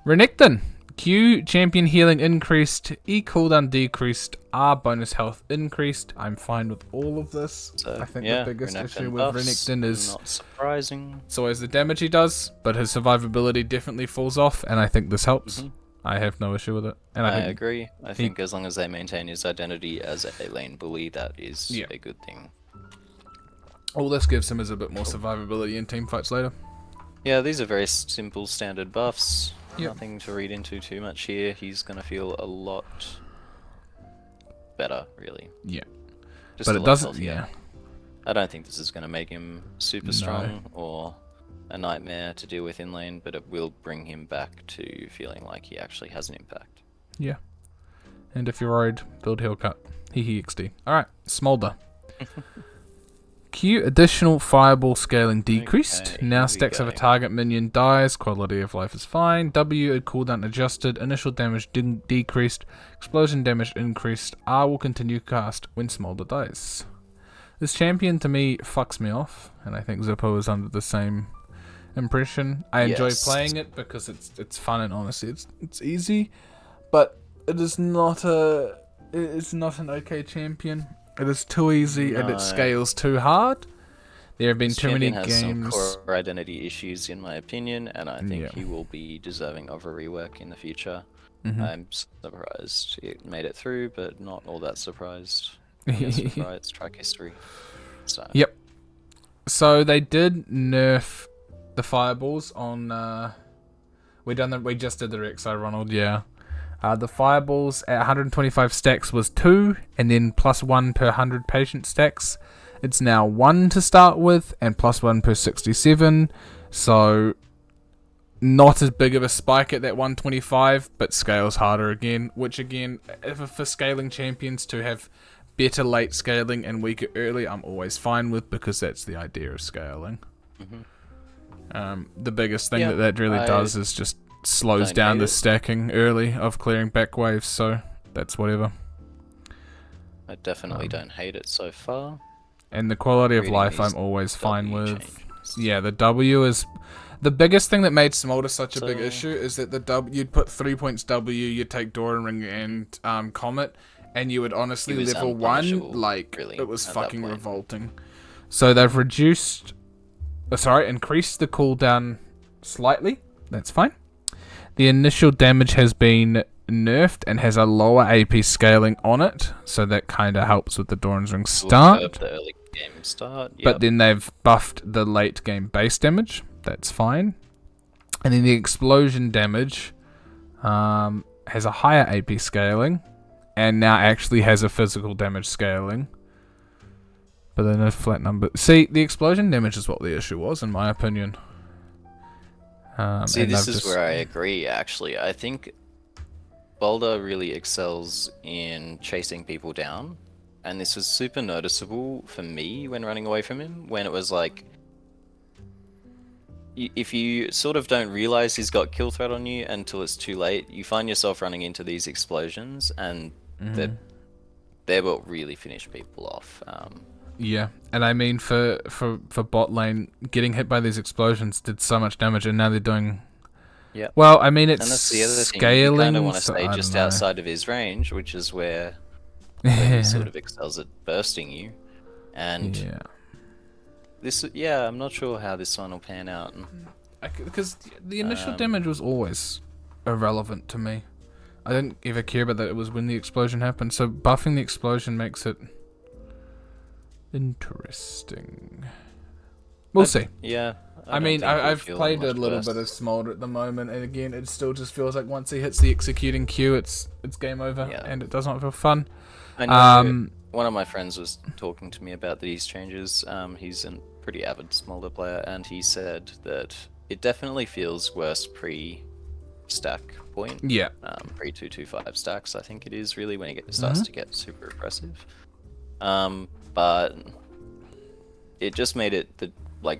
Renekton. Q champion healing increased, E cooldown decreased, R bonus health increased. I'm fine with all of this. So, I think yeah, the biggest Renekton issue with buffs, Renekton is not surprising. it's always the damage he does, but his survivability definitely falls off, and I think this helps. I have no issue with it. And I think agree. I think as long as they maintain his identity as a lane bully, that is a good thing. all this gives him is a bit more survivability in team fights later. Yeah, these are very simple standard buffs. Yep. Nothing to read into too much here. He's gonna feel a lot better, really. Yeah. Just But a it lot doesn't. healthier. Yeah. I don't think this is gonna make him super No. strong or a nightmare to deal with in lane, but it will bring him back to feeling like he actually has an impact. Yeah. And if you're worried, build heal cut. Hehe XD. Alright, Smolder. Q additional fireball scaling decreased. Okay, Now here we stacks of a go. target minion dies. Quality of life is fine. W cooldown adjusted. Initial damage decreased. Explosion damage increased. R will continue cast when Smolder dies. This champion to me fucks me off, and I think Zippo is under the same impression. I enjoy Yes. playing it because it's fun and honestly it's easy, but it's not an okay champion. It is too easy and No. it scales too hard. There have been This too many champion has games. some core identity issues, in my opinion, and I think Yeah. he will be deserving of a rework in the future. Mhm. I'm surprised it made it through, but not all that surprised. Against Riot's track history. So. Yep. So they did nerf the fireballs on. We just did the Rek'Sai Ronald. Yeah. The fireballs at 125 stacks was 2, and then +1 per 100 patient stacks. It's now 1 to start with, and +1 per 67. So, not as big of a spike at that 125, but scales harder again. Which again, if for scaling champions to have better late scaling and weaker early, I'm always fine with, because that's the idea of scaling. The biggest thing Yeah, that really I does is just slows don't down hate the it. stacking early of clearing back waves, so that's whatever. I definitely don't hate it so far. And the quality of Reading life these I'm always fine W with. changes. Yeah, the W is the biggest thing that made Smolder such a big So- issue is that the W, you'd put 3 points W, you'd take Doran Ring and Comet, and you would honestly He was level 1, unpunishable, like, really, it was at that fucking point. revolting. So they've increased the cooldown slightly. That's fine. The initial damage has been nerfed and has a lower AP scaling on it, so that kind of helps with the Doran's Ring Will start. curb the early game start. But Yep. then they've buffed the late game base damage. That's fine. And then the explosion damage has a higher AP scaling, and now actually has a physical damage scaling. But then a flat number. See, the explosion damage is what the issue was, in my opinion. See, and this they've is just- where I agree, actually. I think Boulder really excels in chasing people down, and this was super noticeable for me when running away from him, when it was like, if you sort of don't realize he's got kill threat on you until it's too late, you find yourself running into these explosions, and they're what really finish people off. Yeah, and I mean for bot lane, getting hit by these explosions did so much damage, and now they're doing. Yep. Well, I mean it's And that's the other thing. scaling. You kind of want to so stay I just don't know. outside of his range, which is where he sort of excels at bursting you. And Yeah. this, yeah, I'm not sure how this one will pan out. Because the initial damage was always irrelevant to me. I didn't ever care about that. It was when the explosion happened. So buffing the explosion makes it interesting. We'll see. Yeah. I don't mean, think he'll I've feel played a much little worse. bit of Smolder at the moment, and again, it still just feels like once he hits the executing Q, it's game over, Yeah. and it does not feel fun. I know one of my friends was talking to me about these changes. He's a pretty avid Smolder player, and he said that it definitely feels worse pre-stack point. Yeah. Pre-225 stacks, I think it is really when it starts to get super aggressive. But it just made it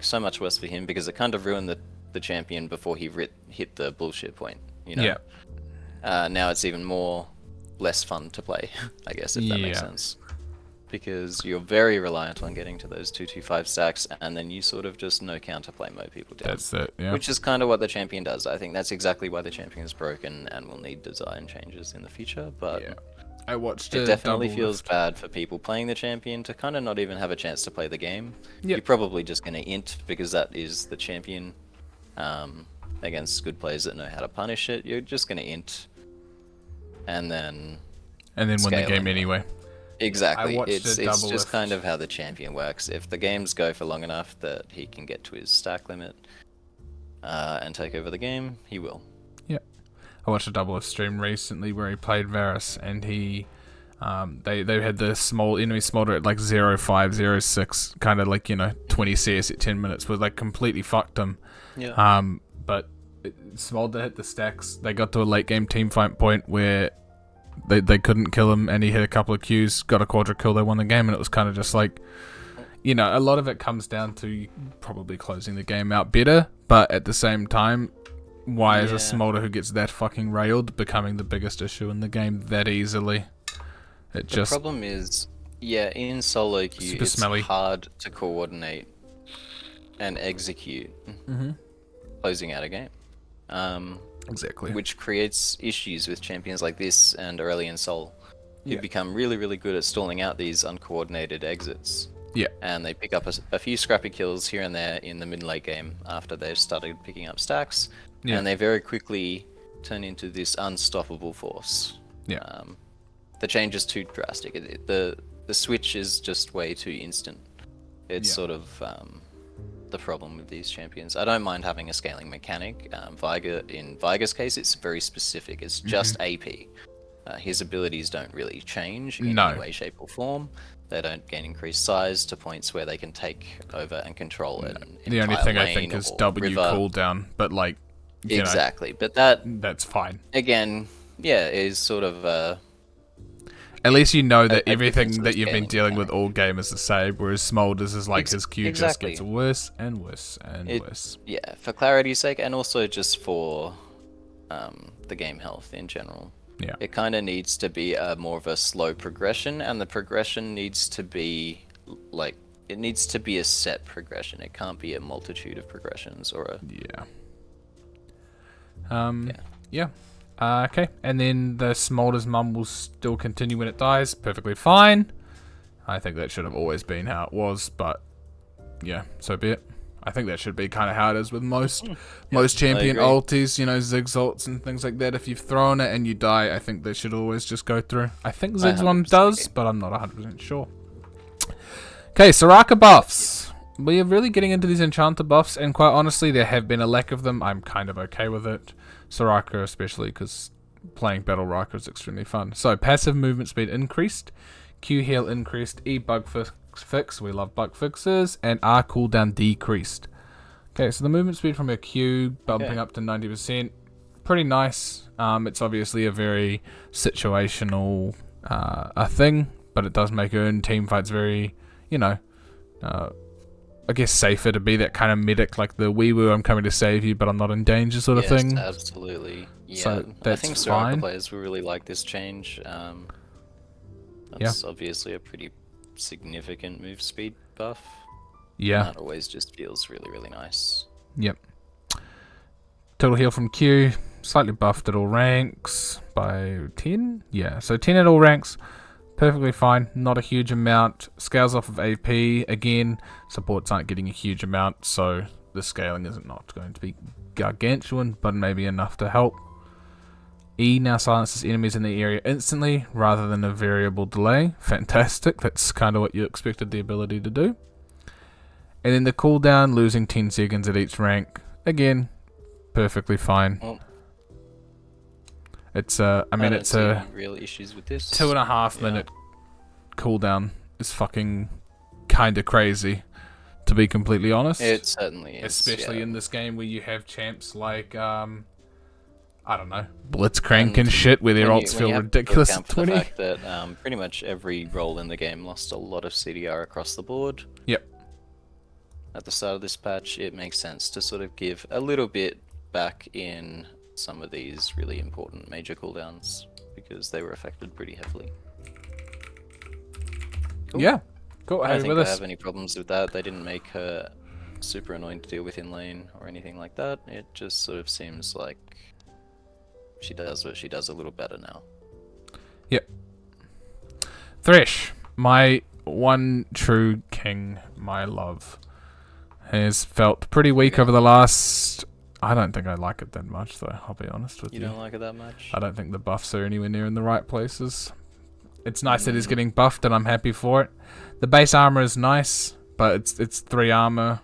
so much worse for him because it kind of ruined the champion before he hit the bullshit point. You know. Yeah. Now it's even less fun to play, I guess, if that makes Yeah. sense. Because you're very reliant on getting to those 225 stacks, and then you sort of just no counterplay mow people down. That's it, yeah. Which is kind of what the champion does. I think that's exactly why the champion is broken and will need design changes in the future. But Yeah. I watched it a definitely double feels lift. bad for people playing the champion to kind of not even have a chance to play the game. Yep. You're probably just going to int because that is the champion against good players that know how to punish it. You're just going to int and then and then win the scaling. game anyway. exactly. watched It's a double just lift. kind of how the champion works. If the games go for long enough that he can get to his stack limit, and take over the game, he will. Yeah. I watched a double of stream recently where he played Varus, and he they had the small enemy smolder at like 05, 06, kind of like, 20 CS at 10 minutes, where like completely fucked him. Yeah. But Smolder hit the stacks. They got to a late game team fight point where they couldn't kill him, and he hit a couple of Qs, got a quadra kill, they won the game, and it was kind of just like, a lot of it comes down to probably closing the game out better, but at the same time, why is a Smolder who gets that fucking railed becoming the biggest issue in the game that easily? The problem is, in solo queue, it's smelly. hard to coordinate and execute closing out a game. Exactly. Which creates issues with champions like this and Aurelion Sol, who become really, really good at stalling out these uncoordinated exits. Yeah. And they pick up a few scrappy kills here and there in the mid-late game after they've started picking up stacks, and they very quickly turn into this unstoppable force. Yeah. The change is too drastic. The switch is just way too instant. It's sort of the problem with these champions. I don't mind having a scaling mechanic. In Viger's case, it's very specific. It's just AP. His abilities don't really change in any way, shape, or form. They don't gain increased size to points where they can take over and control it. The only thing I think is W cooldown, but like exactly. But that's fine. Again, is sort of at least you know that everything that you've been dealing with all game is the same, whereas Smolder's is like his Q just gets worse and worse and worse. Yeah, for clarity's sake, and also just for the game health in general. Yeah. It kind of needs to be more of a slow progression, and the progression needs to be a set progression. It can't be a multitude of progressions or a... Okay, and then the Smolder's mum will still continue when it dies. Perfectly fine. I think that should have always been how it was, but yeah, so be it. I think that should be kind of how it is with most champion ultis, Ziggs ults and things like that. If you've thrown it and you die, I think they should always just go through. I think Ziggs one does, but I'm not 100% sure. Okay, Soraka buffs. We are really getting into these enchanter buffs, and quite honestly, there have been a lack of them. I'm kind of okay with it. Soraka especially, because playing Battle Raka is extremely fun. So, passive movement speed increased, Q heal increased, E bug fix, we love bug fixes, and R cooldown decreased. Okay, so the movement speed from her Q bumping up to 90%, pretty nice. It's obviously a very situational a thing, but it does make her in team fights very, I guess safer to be that kind of medic, like the wee woo, I'm coming to save you, but I'm not in danger sort of thing. Yes, absolutely. Yeah, so that's I think Soraka players will really like this change. That's obviously a pretty significant move speed buff. Yeah. That always just feels really, really nice. Yep. Total heal from Q, slightly buffed at all ranks by 10. Yeah, so 10 at all ranks. Perfectly fine, not a huge amount. Scales off of AP. Again, supports aren't getting a huge amount, so the scaling isn't not going to be gargantuan, but maybe enough to help. E now silences enemies in the area instantly, rather than a variable delay. Fantastic, that's kind of what you expected the ability to do. And then the cooldown, losing 10 seconds at each rank. Again, perfectly fine. Well, it's it's a real issues with this. 2.5 minute cooldown is fucking kind of crazy, to be completely honest. It certainly is, especially in this game where you have champs like I don't know, Blitzcrank and shit, where their ults feel ridiculous at 20. The fact that pretty much every role in the game lost a lot of CDR across the board. Yep. At the start of this patch, it makes sense to sort of give a little bit back in some of these really important major cooldowns, because they were affected pretty heavily. Cool. Yeah, cool. I don't think I have any problems with that. They didn't make her super annoying to deal with in lane or anything like that. It just sort of seems like she does what she does a little better now. Yep. Thresh, my one true king, my love, has felt pretty weak over the last... I don't think I like it that much, though, I'll be honest with you. You don't like it that much? I don't think the buffs are anywhere near in the right places. It's nice that he's getting buffed, and I'm happy for it. The base armor is nice, but it's 3 armor.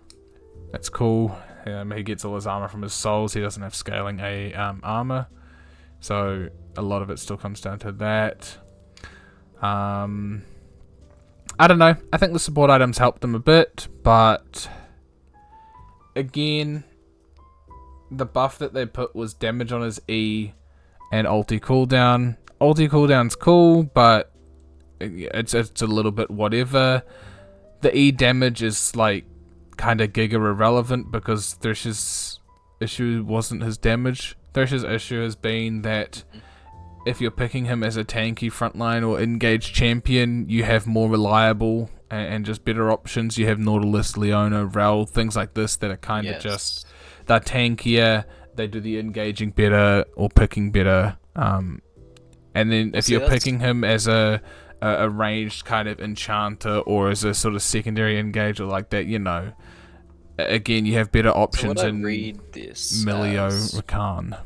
That's cool. He gets all his armor from his souls. He doesn't have scaling armor, so a lot of it still comes down to that. I don't know. I think the support items helped him a bit, but again, the buff that they put was damage on his E and ulti cooldown. Ulti cooldown's cool, but it's a little bit whatever. The E damage is like kind of giga irrelevant because Thresh's issue wasn't his damage. Thresh's issue has been that if you're picking him as a tanky frontline or engaged champion, you have more reliable and just better options. You have Nautilus, Leona, Rel, things like this that are kind of just, they're tankier, they do the engaging better or picking better. And then if you're picking him as a ranged kind of enchanter or as a sort of secondary engager like that, you know, again, you have better options in Milio, Rakan.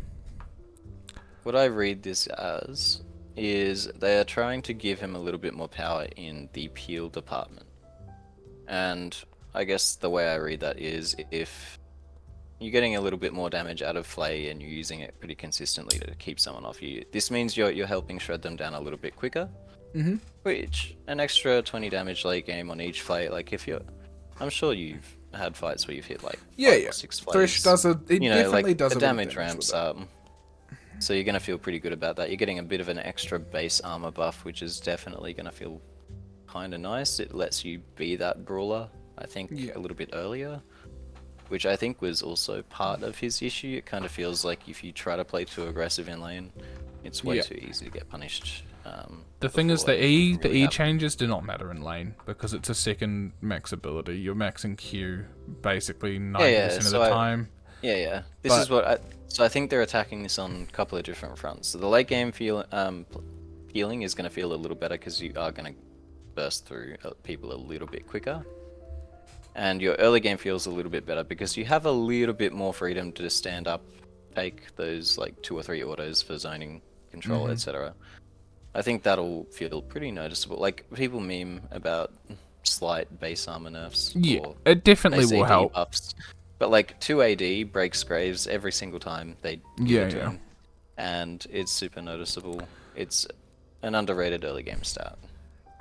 What I read this as is they are trying to give him a little bit more power in the peel department. And I guess the way I read that is if you're getting a little bit more damage out of Flay and you're using it pretty consistently to keep someone off you, this means you're helping shred them down a little bit quicker. Mm-hmm. Which, an extra 20 damage late game on each Flay, like if you're... I'm sure you've had fights where you've hit like 5 or 6 Flays. Thresh does definitely does the damage ramps up. So you're going to feel pretty good about that. You're getting a bit of an extra base armor buff, which is definitely going to feel kind of nice. It lets you be that brawler, I think, a little bit earlier, which I think was also part of his issue. It kind of feels like if you try to play too aggressive in lane, it's way too easy to get punished. The thing is, the E changes do not matter in lane because it's a second max ability. You're maxing Q basically 90% of the time. This is what so I think they're attacking this on a couple of different fronts. So the late game healing is going to feel a little better because you are going to burst through people a little bit quicker. And your early game feels a little bit better because you have a little bit more freedom to just stand up, take those like 2 or 3 autos for zoning control, etc. I think that'll feel pretty noticeable. Like people meme about slight base armor nerfs. Yeah, it definitely will help. Buffs. But like 2 AD breaks Graves every single time they give it to him. And it's super noticeable. It's an underrated early game stat.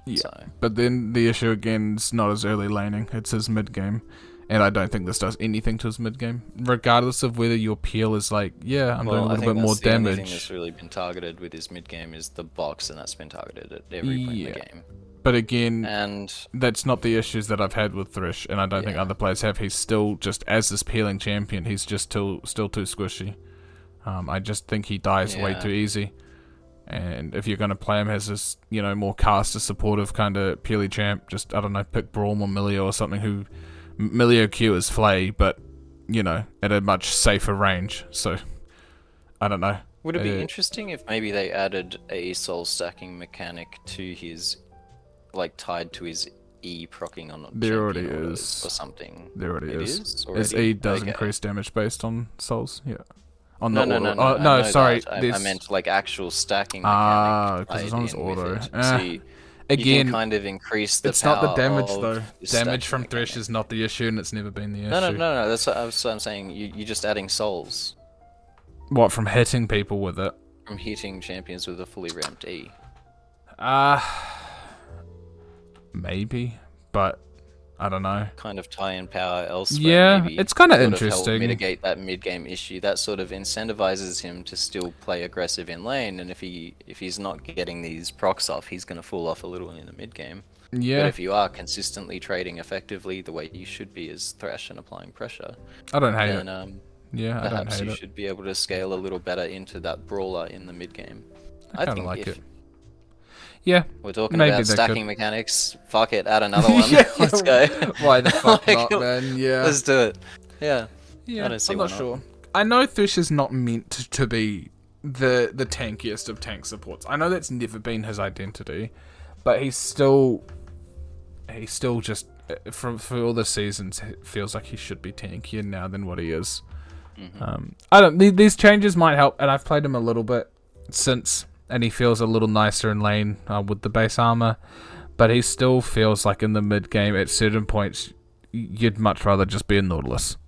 Yeah, but then the issue again is not his early laning, it's his mid game. And I don't think this does anything to his mid game. Regardless of whether your peel is like, I'm doing a little bit more damage. The only thing that's really been targeted with his mid game is the box, and that's been targeted at every point in the game. But again, that's not the issues that I've had with Thresh, and I don't think other players have. He's still just, as this peeling champion, he's just still too squishy. I just think he dies way too easy. And if you're going to play him as this, more caster supportive kind of peely champ, just, I don't know, pick Braum or Milio or something who... Milio Q is Flay, but, at a much safer range, so... I don't know. Would it be interesting if maybe they added a soul stacking mechanic to his... like, tied to his E procking on there already is. Or something? There already is. His E does increase damage based on souls, On no, the no, auto. No, sorry. I meant like actual stacking mechanic. Because it's on his auto. So again, you can kind of increase the it's power. It's not the damage though. Damage from mechanic. Thresh is not the issue, and it's never been the issue. No. That's what I'm saying. You're just adding souls. What, from hitting people with it? From hitting champions with a fully ramped E. Maybe, but I don't know. Kind of tie in power elsewhere. Yeah, maybe it's kind of help interesting. Mitigate that mid game issue. That sort of incentivizes him to still play aggressive in lane, and if he's not getting these procs off, he's going to fall off a little in the mid game. Yeah. But if you are consistently trading effectively the way you should be as Thresh and applying pressure, I don't hate then, it. Yeah, I don't hate it. Perhaps you should be able to scale a little better into that brawler in the mid game. I kind of like it. Yeah, we're talking about stacking mechanics. Fuck it, add another one. Let's go. Why the fuck not, man? Yeah. Let's do it. Yeah. I'm not sure. I know Thresh is not meant to be the tankiest of tank supports. I know that's never been his identity, but he's still just for all the seasons it feels like he should be tankier now than what he is. These changes might help, and I've played him a little bit since. And he feels a little nicer in lane with the base armor. But he still feels like in the mid game, at certain points, you'd much rather just be a Nautilus.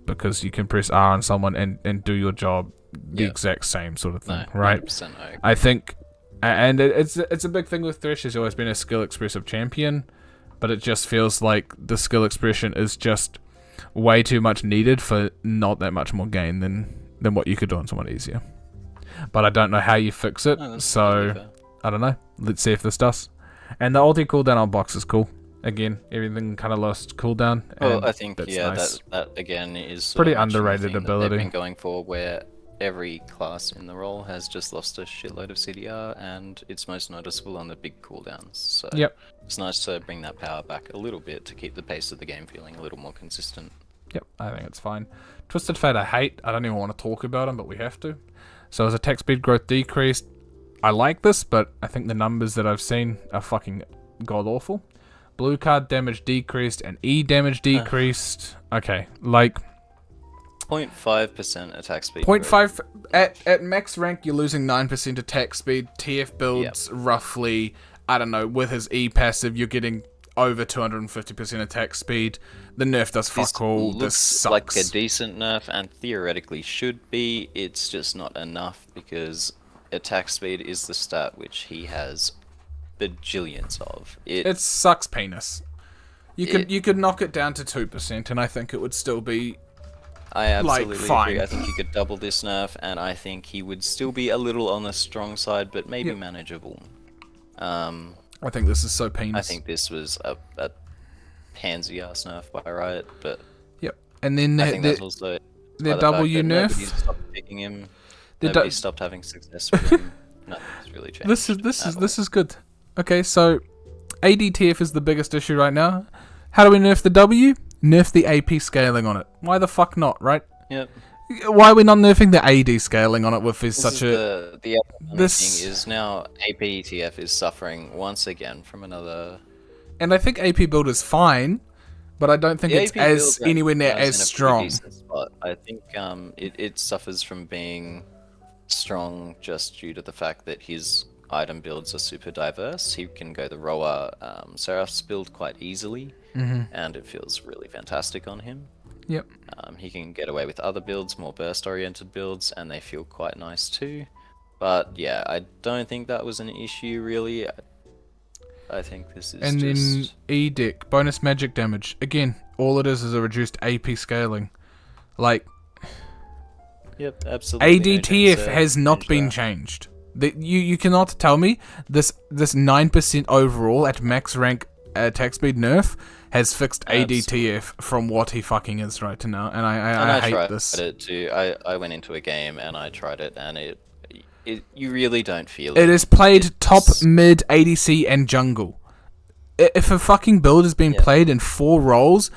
because you can press R on someone and do your job the Yep. exact same sort of thing, No, right? 100% I agree. I think, and it's a big thing with Thresh. He's always been a skill expressive champion, but it just feels like the skill expression is just way too much needed for not that much more gain than what you could do on someone easier. But I don't know how you fix it, No, that's so totally fair. I don't know. Let's see if this does. And the ulti cooldown on box is cool. Again, everything kind of lost cooldown. Well, and I think that's yeah, nice. that again is sort Pretty of matching the underrated thing that ability. they've been going for, where every class in the role has just lost a shitload of CDR, and it's most noticeable on the big cooldowns. So Yep. it's nice to bring that power back a little bit to keep the pace of the game feeling a little more consistent. Yep, I think it's fine. Twisted Fate I hate. I don't even want to talk about him, but we have to. So as attack speed growth decreased, I like this, but I think the numbers that I've seen are fucking god-awful. Blue card damage decreased and E damage decreased. Okay, like 0.5% attack speed. 0.5 at max rank you're losing 9% attack speed. TF builds roughly, I don't know, with his E passive you're getting over 250% attack speed. The nerf does fuck all. This Looks sucks. like a decent nerf, and theoretically should be. It's just not enough because attack speed is the stat which he has bajillions of. It sucks penis. You could knock it down to 2% and I think it would still be I absolutely fine. agree. I think you could double this nerf, and I think he would still be a little on the strong side, but maybe Yep. manageable. I think this is so penis. I think this was a pansy ass nerf by Riot, but Yep. And then I think that's also their by the W fact that nerf. nobody stopped picking him. Their Nobody du- stopped having success with him. Nothing's really changed. This is good. Okay, so ADTF is the biggest issue right now. How do we nerf the W? Nerf the AP scaling on it. Why the fuck not, right? Yep. Why are we not nerfing the AD scaling on it with This such is a... the other funny this- thing is now APETF is suffering once again from another. And I think AP build is fine, but I don't think The it's AP as build anywhere near right now is as in a pretty strong. decent spot. I think it suffers from being strong just due to the fact that his item builds are super diverse. He can go the Roa Seraph's build quite easily, and it feels really fantastic on him. Yep. He can get away with other builds, more burst-oriented builds, and they feel quite nice too. But yeah, I don't think that was an issue really. I think this is And then just... E-Deck, bonus magic damage. Again, all it is a reduced AP scaling. Like, Yep, absolutely. no change ADTF there, has not change been there. changed. You cannot tell me this 9% overall at max rank attack speed nerf has fixed ADTF from what he fucking is right now, and I hate tried this. it too. I went into a game and I tried it, and it you really don't feel It is played top, mid, ADC, and jungle. If a fucking build is being played in 4 roles,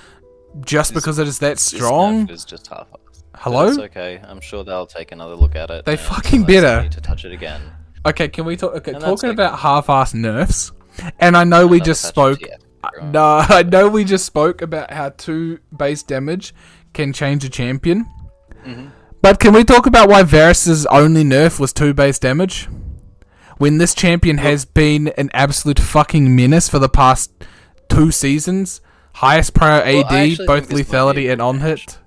just because it is that strong, Is just half-assed. hello? But it's okay. I'm sure they'll take another look at it. They and fucking unless they better. need to touch it again. Okay, can we talk? Okay, And that's talking okay. about half-ass nerfs, and I know we Another just patch spoke. of TF, bro. No, I know we just spoke about how 2 base damage can change a champion. Mm-hmm. But can we talk about why Varus's only nerf was 2 base damage? When this champion has been an absolute fucking menace for the past 2 seasons, highest prior Well, I AD, actually both think this might be lethality a and good on change. hit.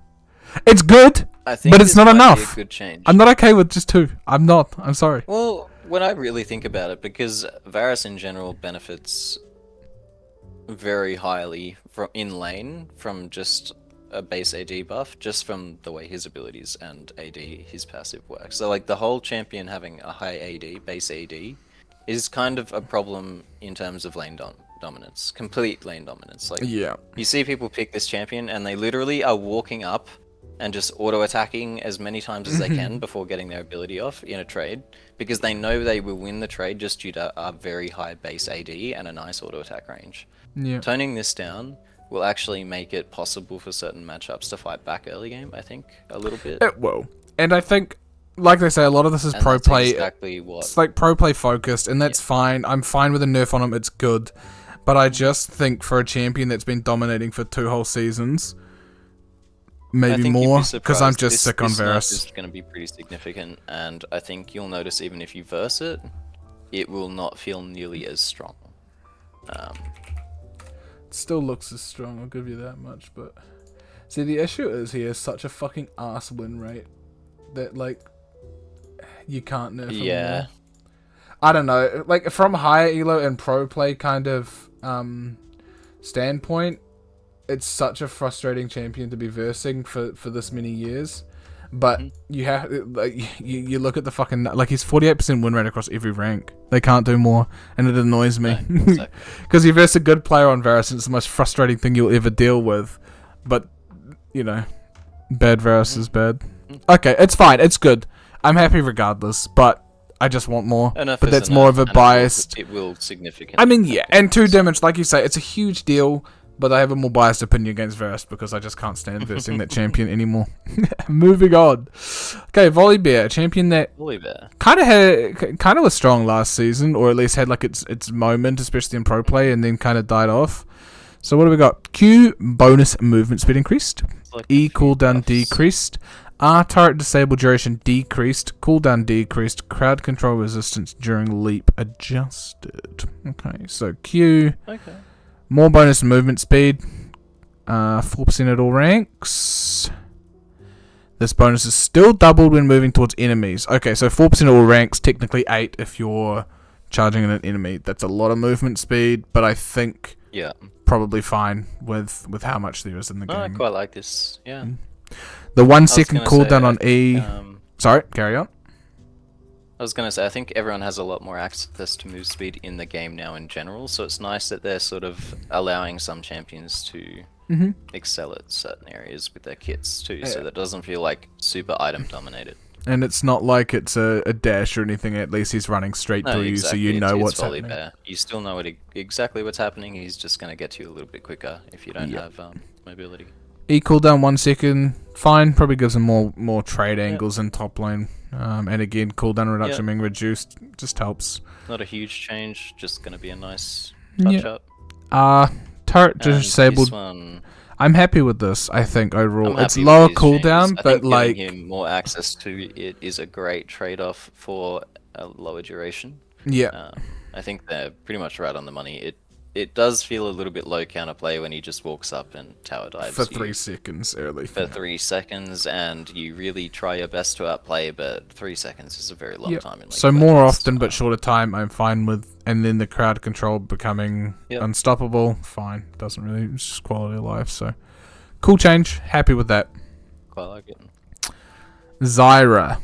It's good, I think but it's this not might be enough. a good change. I'm not okay with just 2. I'm not. I'm sorry. Well, when I really think about it, because Varus in general benefits very highly from in lane from just a base AD buff, just from the way his abilities and AD, his passive works. So like the whole champion having a high AD, base AD, is kind of a problem in terms of lane dominance, complete lane dominance. Like Yeah. you see people pick this champion and they literally are walking up and just auto-attacking as many times as they can before getting their ability off in a trade, because they know they will win the trade just due to a very high base AD and a nice auto-attack range. Yeah. Toning this down will actually make it possible for certain matchups to fight back early game, I think, a little bit. It will. And I think, like they say, a lot of this is And pro that's play. exactly what... It's like pro play focused, and that's fine. I'm fine with a nerf on him. It's good. But I just think for a champion that's been dominating for 2 whole seasons, I maybe think you'd be more, because I'm surprised. just sick on this nerf Varus. is going to be pretty significant, and I think you'll notice even if you verse it, it will not feel nearly as strong. Still looks as strong, I'll give you that much, but See, the issue is he has such a fucking ass win rate that, like, you can't nerf him more. I don't know. Like, from higher elo and pro play kind of standpoint, it's such a frustrating champion to be versing for this many years. But you have, like, you look at the fucking, like, he's 48% win rate across every rank. They can't do more, and it annoys me. Because you verse a good player on Varus, and it's the most frustrating thing you'll ever deal with. But, you know, bad Varus is bad. Okay, it's fine, it's good. I'm happy regardless, but I just want more. But that's more of a biased. It will significantly. I mean, yeah, and 2 damage, like you say, it's a huge deal. But I have a more biased opinion against Varus because I just can't stand versing that champion anymore. Moving on. Okay, Volibear, a champion that kind of was strong last season, or at least had like its moment, especially in pro play, and then kind of died off. So what do we got? Q bonus movement speed increased. E cooldown decreased. R turret disable duration decreased. Cooldown decreased. Crowd control resistance during leap adjusted. Okay, so Q. Okay. More bonus movement speed, 4% at all ranks. This bonus is still doubled when moving towards enemies. Okay, so 4% at all ranks, technically 8 if you're charging at an enemy. That's a lot of movement speed, but I think probably fine with how much there is in the game. I quite like this, yeah. The 1 second cooldown on E... Sorry, carry on. I was going to say, I think everyone has a lot more access to move speed in the game now in general, so it's nice that they're sort of allowing some champions to excel at certain areas with their kits too, so that doesn't feel like super item dominated. And it's not like it's a dash or anything, at least he's running straight through you, so you know what's happening. You still know exactly what's happening, he's just going to get to you a little bit quicker if you don't have mobility. E cooldown 1 second, fine, probably gives him more trade angles in top lane. And again, cooldown reduction being reduced just helps. Not a huge change, just going to be a nice touch up. Turret disabled. I'm happy with this, I think, overall. It's lower cooldown, but like... giving him more access to it is a great trade-off for a lower duration. Yeah. I think they're pretty much right on the money. It does feel a little bit low counterplay when he just walks up and tower dives for 3 seconds early. For 3 seconds, and you really try your best to outplay, but 3 seconds is a very long time. In so more often but shorter time, I'm fine with, and then the crowd control becoming unstoppable, fine. Doesn't really, it's just quality of life, so. Cool change, happy with that. Quite like it. Zyra.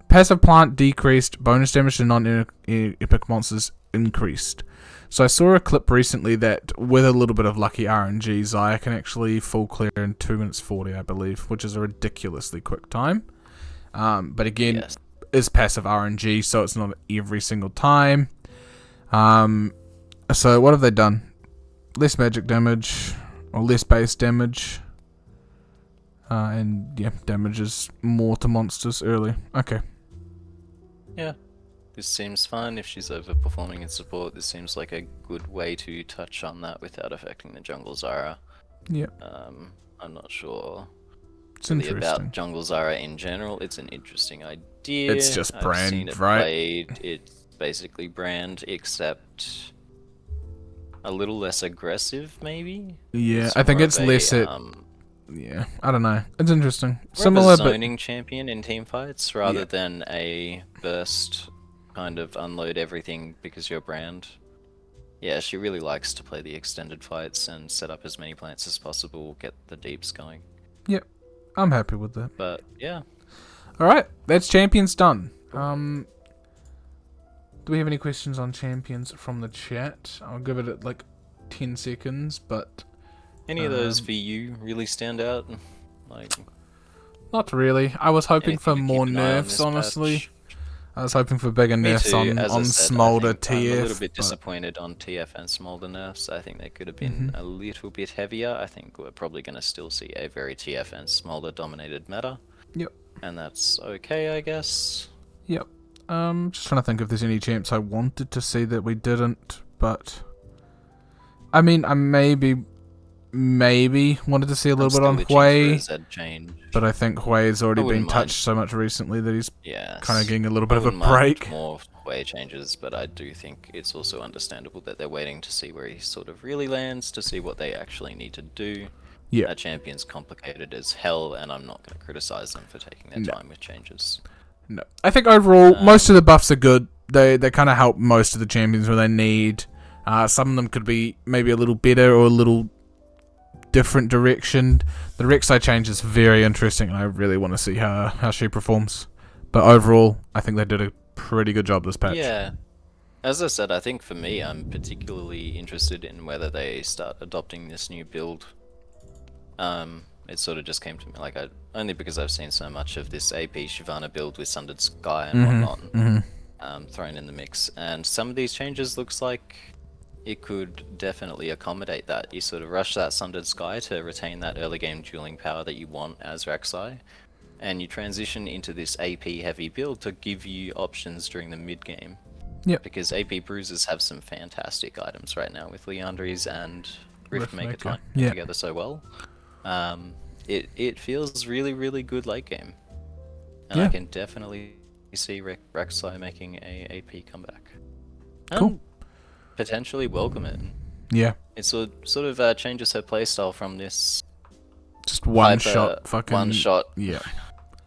Passive plant decreased, bonus damage to non-epic monsters increased. So I saw a clip recently that with a little bit of lucky RNG, Zyra can actually full clear in 2 minutes 40, I believe, which is a ridiculously quick time. But again, is passive RNG, so it's not every single time. So what have they done? Less magic damage, or less base damage. And yeah, damages more to monsters early. Okay. Yeah. This seems fine. If she's overperforming in support, this seems like a good way to touch on that without affecting the jungle Zyra. Yeah. I'm not sure it's interesting about jungle Zyra in general. It's an interesting idea. It's just brand, seen it right? Played. It's basically brand, except a little less aggressive, maybe. Yeah, I think it's less. Yeah, I don't know. It's interesting. Similar, a zoning champion in team fights rather than a burst. Kind of unload everything because you're brand. Yeah, she really likes to play the extended fights and set up as many plants as possible, get the deeps going. Yep, I'm happy with that. But yeah. Alright, that's champions done. Do we have any questions on champions from the chat? I'll give it like 10 seconds, but... Any of those for you really stand out? Like, not really. I was hoping for more nerfs, honestly. Patch. I was hoping for bigger nerfs on Smolder TF. I'm a little bit disappointed on TF and Smolder nerfs. I think they could have been a little bit heavier. I think we're probably going to still see a very TF and Smolder dominated meta. Yep. And that's okay, I guess. Yep. Just trying to think if there's any champs I wanted to see that we didn't, but... I mean, I maybe wanted to see a little bit on Hui, but I think Hui's already been touched so much recently that he's kind of getting a little bit of a break. More Hui changes, but I do think it's also understandable that they're waiting to see where he sort of really lands, to see what they actually need to do. Yeah. That champion's complicated as hell, and I'm not going to criticize them for taking their time with changes. No. I think overall, most of the buffs are good. They kind of help most of the champions where they need. Some of them could be maybe a little better or a little different direction. The Rek'Sai change is very interesting, and I really want to see how she performs. But overall, I think they did a pretty good job this patch. Yeah. As I said, I think for me, I'm particularly interested in whether they start adopting this new build. It sort of just came to me, like, only because I've seen so much of this AP Shyvana build with Sundered Sky and whatnot thrown in the mix. And some of these changes looks like it could definitely accommodate that. You sort of rush that Sundered Sky to retain that early game dueling power that you want as Rek'Sai, and you transition into this AP heavy build to give you options during the mid game. Yep. Because AP Bruisers have some fantastic items right now with Liandry's and Riftmaker tying together so well. It feels really, really good late game. And I can definitely see Rek'Sai making a AP comeback. Cool. Potentially welcome it. Yeah. It sort of changes her playstyle from this just one-shot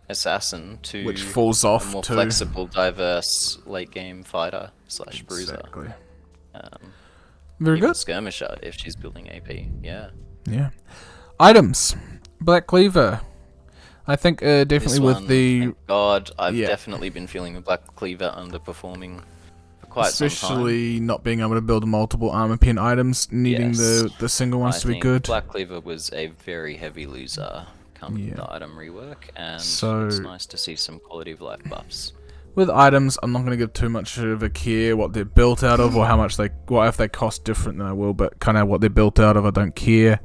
assassin to which falls off a more to flexible, diverse late game fighter / bruiser. Exactly. Very good. Skirmisher if she's building AP. Yeah. Yeah. Items. Black Cleaver. I think definitely with the... Thank God, I've definitely been feeling the Black Cleaver underperforming for quite some time. Especially not being able to build multiple armor pin items, needing the single ones to be good. Black Cleaver was a very heavy loser coming to item rework, and so, it's nice to see some quality of life buffs. With items, I'm not going to give too much of a care what they're built out of, or how much what if they cost different than I will, but kind of what they're built out of, I don't care.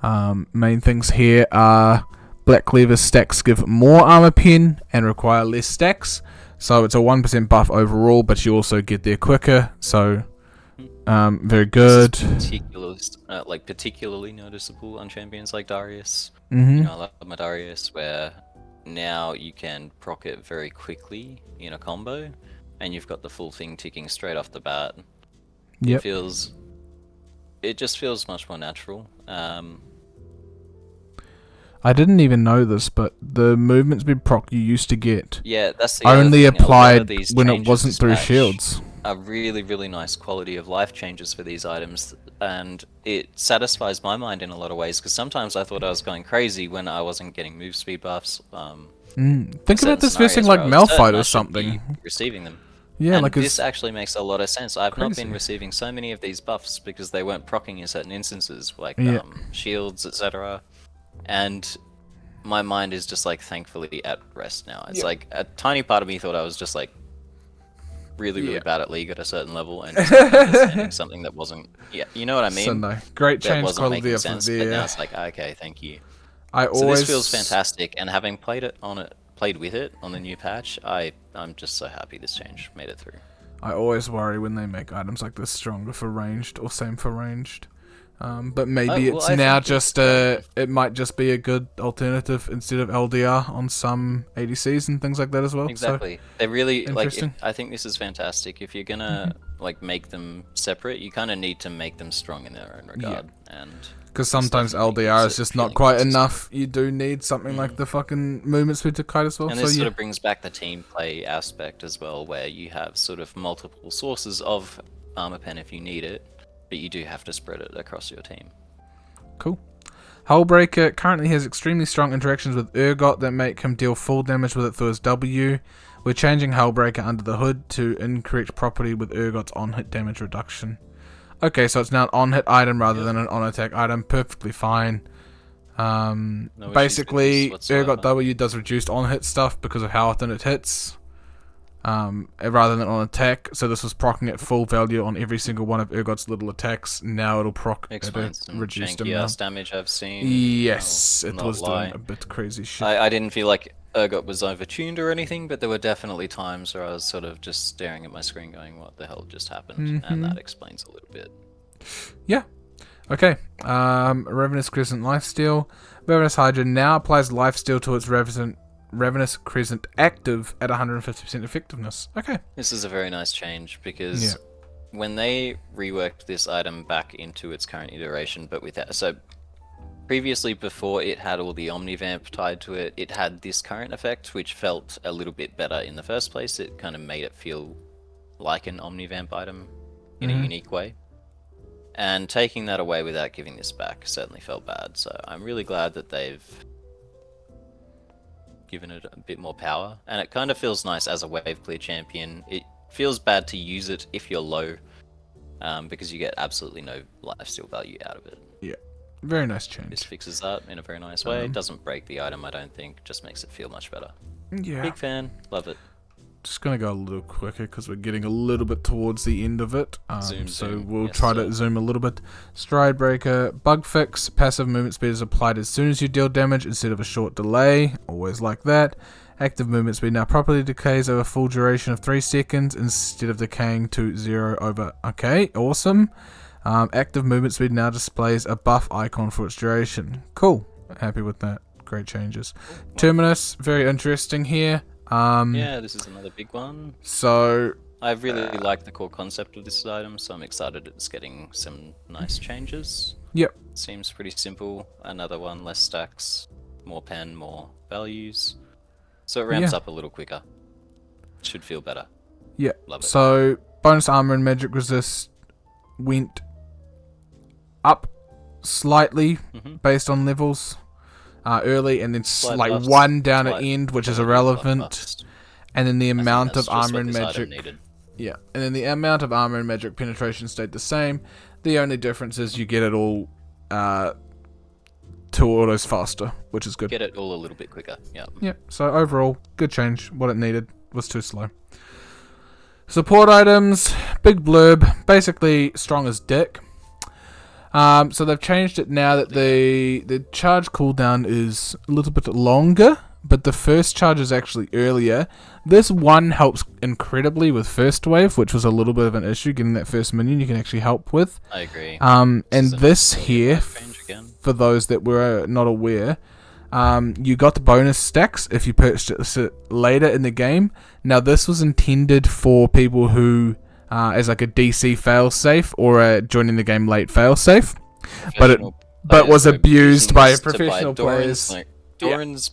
Main things here are Black Cleaver stacks give more armor pen and require less stacks, so it's a 1% buff overall, but you also get there quicker, so very good. Particularly noticeable on champions like Darius. Mm-hmm. You know, I love my Darius, where now you can proc it very quickly in a combo, and you've got the full thing ticking straight off the bat. Yep. It just feels much more natural. I didn't even know this, but the movement speed proc you used to get that's the only applied when it wasn't through shields. Are really, really nice quality of life changes for these items, and it satisfies my mind in a lot of ways, because sometimes I thought I was going crazy when I wasn't getting move speed buffs. Think about this versing like Malphite or something. Receiving them. Yeah, and like this actually makes a lot of sense. I've not crazy. been receiving so many of these buffs because they weren't proccing in certain instances, like shields, etc. And my mind is just like thankfully at rest now. It's like a tiny part of me thought I was just like really bad at League at a certain level and just understanding something that wasn't. Yeah, you know what I mean? So no, great change quality of sense, the. But now it's like okay, thank you. So this feels fantastic, and having played with it on the new patch, I'm just so happy this change made it through. I always worry when they make items like this stronger for ranged or same for ranged. But maybe it's now just it might just be a good alternative instead of LDR on some ADCs and things like that as well. Exactly. So, they really I think this is fantastic. If you're gonna like make them separate, you kind of need to make them strong in their own regard. And because sometimes LDR is just not quite enough. You do need something like the fucking movement speed to kite as well. And this sort of brings back the team play aspect as well, where you have sort of multiple sources of armor pen if you need it, but you do have to spread it across your team. Cool. Hullbreaker currently has extremely strong interactions with Urgot that make him deal full damage with it through his W. We're changing Hullbreaker under the hood to incorrect property with Urgot's on-hit damage reduction. Okay, so it's now an on-hit item rather than an on-attack item. Perfectly fine. Basically, Urgot W does reduced on-hit stuff because of how often it hits, rather than on attack. So this was proccing at full value on every single one of Urgot's little attacks. Now it'll proc at a reduced amount. Damage I've seen. Yes, it was doing a bit crazy shit. I didn't feel like Urgot was overtuned or anything, but there were definitely times where I was sort of just staring at my screen going, what the hell just happened? And that explains a little bit. Yeah. Okay. Ravenous Crescent Lifesteal. Ravenous Hydra now applies Lifesteal to its Ravenous Crescent active at 150% effectiveness. Okay. This is a very nice change because when they reworked this item back into its current iteration, but with so previously, before it had all the Omnivamp tied to it, it had this current effect, which felt a little bit better in the first place. It kind of made it feel like an Omnivamp item in a unique way. And taking that away without giving this back certainly felt bad. So I'm really glad that they've given it a bit more power. And it kind of feels nice as a wave clear champion. It feels bad to use it if you're low, because you get absolutely no lifesteal value out of it. Yeah, very nice change. This fixes that in a very nice way. It doesn't break the item, I don't think. Just makes it feel much better. Yeah. Big fan. Love it. Just going to go a little quicker because we're getting a little bit towards the end of it. So we'll Yes, try sir. to zoom a little bit. Stride Breaker, Bug Fix, passive movement speed is applied as soon as you deal damage instead of a short delay. Always like that. Active movement speed now properly decays over a full duration of 3 seconds instead of decaying to 0 over... Okay, awesome. Active movement speed now displays a buff icon for its duration. Cool. Happy with that. Great changes. Terminus, very interesting here. Yeah, this is another big one. So I really like the core concept of this item, so I'm excited it's getting some nice changes. Yep. Seems pretty simple. Another one, less stacks, more pen, more values. So it ramps up a little quicker. Should feel better. Yeah. Love it. So bonus armor and magic resist went up slightly based on levels early, and then like buffs, one down at slight end, which is buff irrelevant, buffs. and then the I think amount that's of just armor what and this item magic. needed. Yeah, and then the amount of armor and magic penetration stayed the same. The only difference is you get it all 2 autos faster, which is good. Get it all a little bit quicker. Yeah. Yeah, so overall, good change. What it needed was too slow. Support items, big blurb, basically strong as dick. So they've changed it now that the charge cooldown is a little bit longer, but the first charge is actually earlier. This one helps incredibly with first wave, which was a little bit of an issue, getting that first minion you can actually help with. I agree. And this really here, life range again. for those that were not aware, you got the bonus stacks if you purchased it later in the game. Now this was intended for people who, as like a DC failsafe or a joining the game late failsafe, but was abused by professional players. Doran's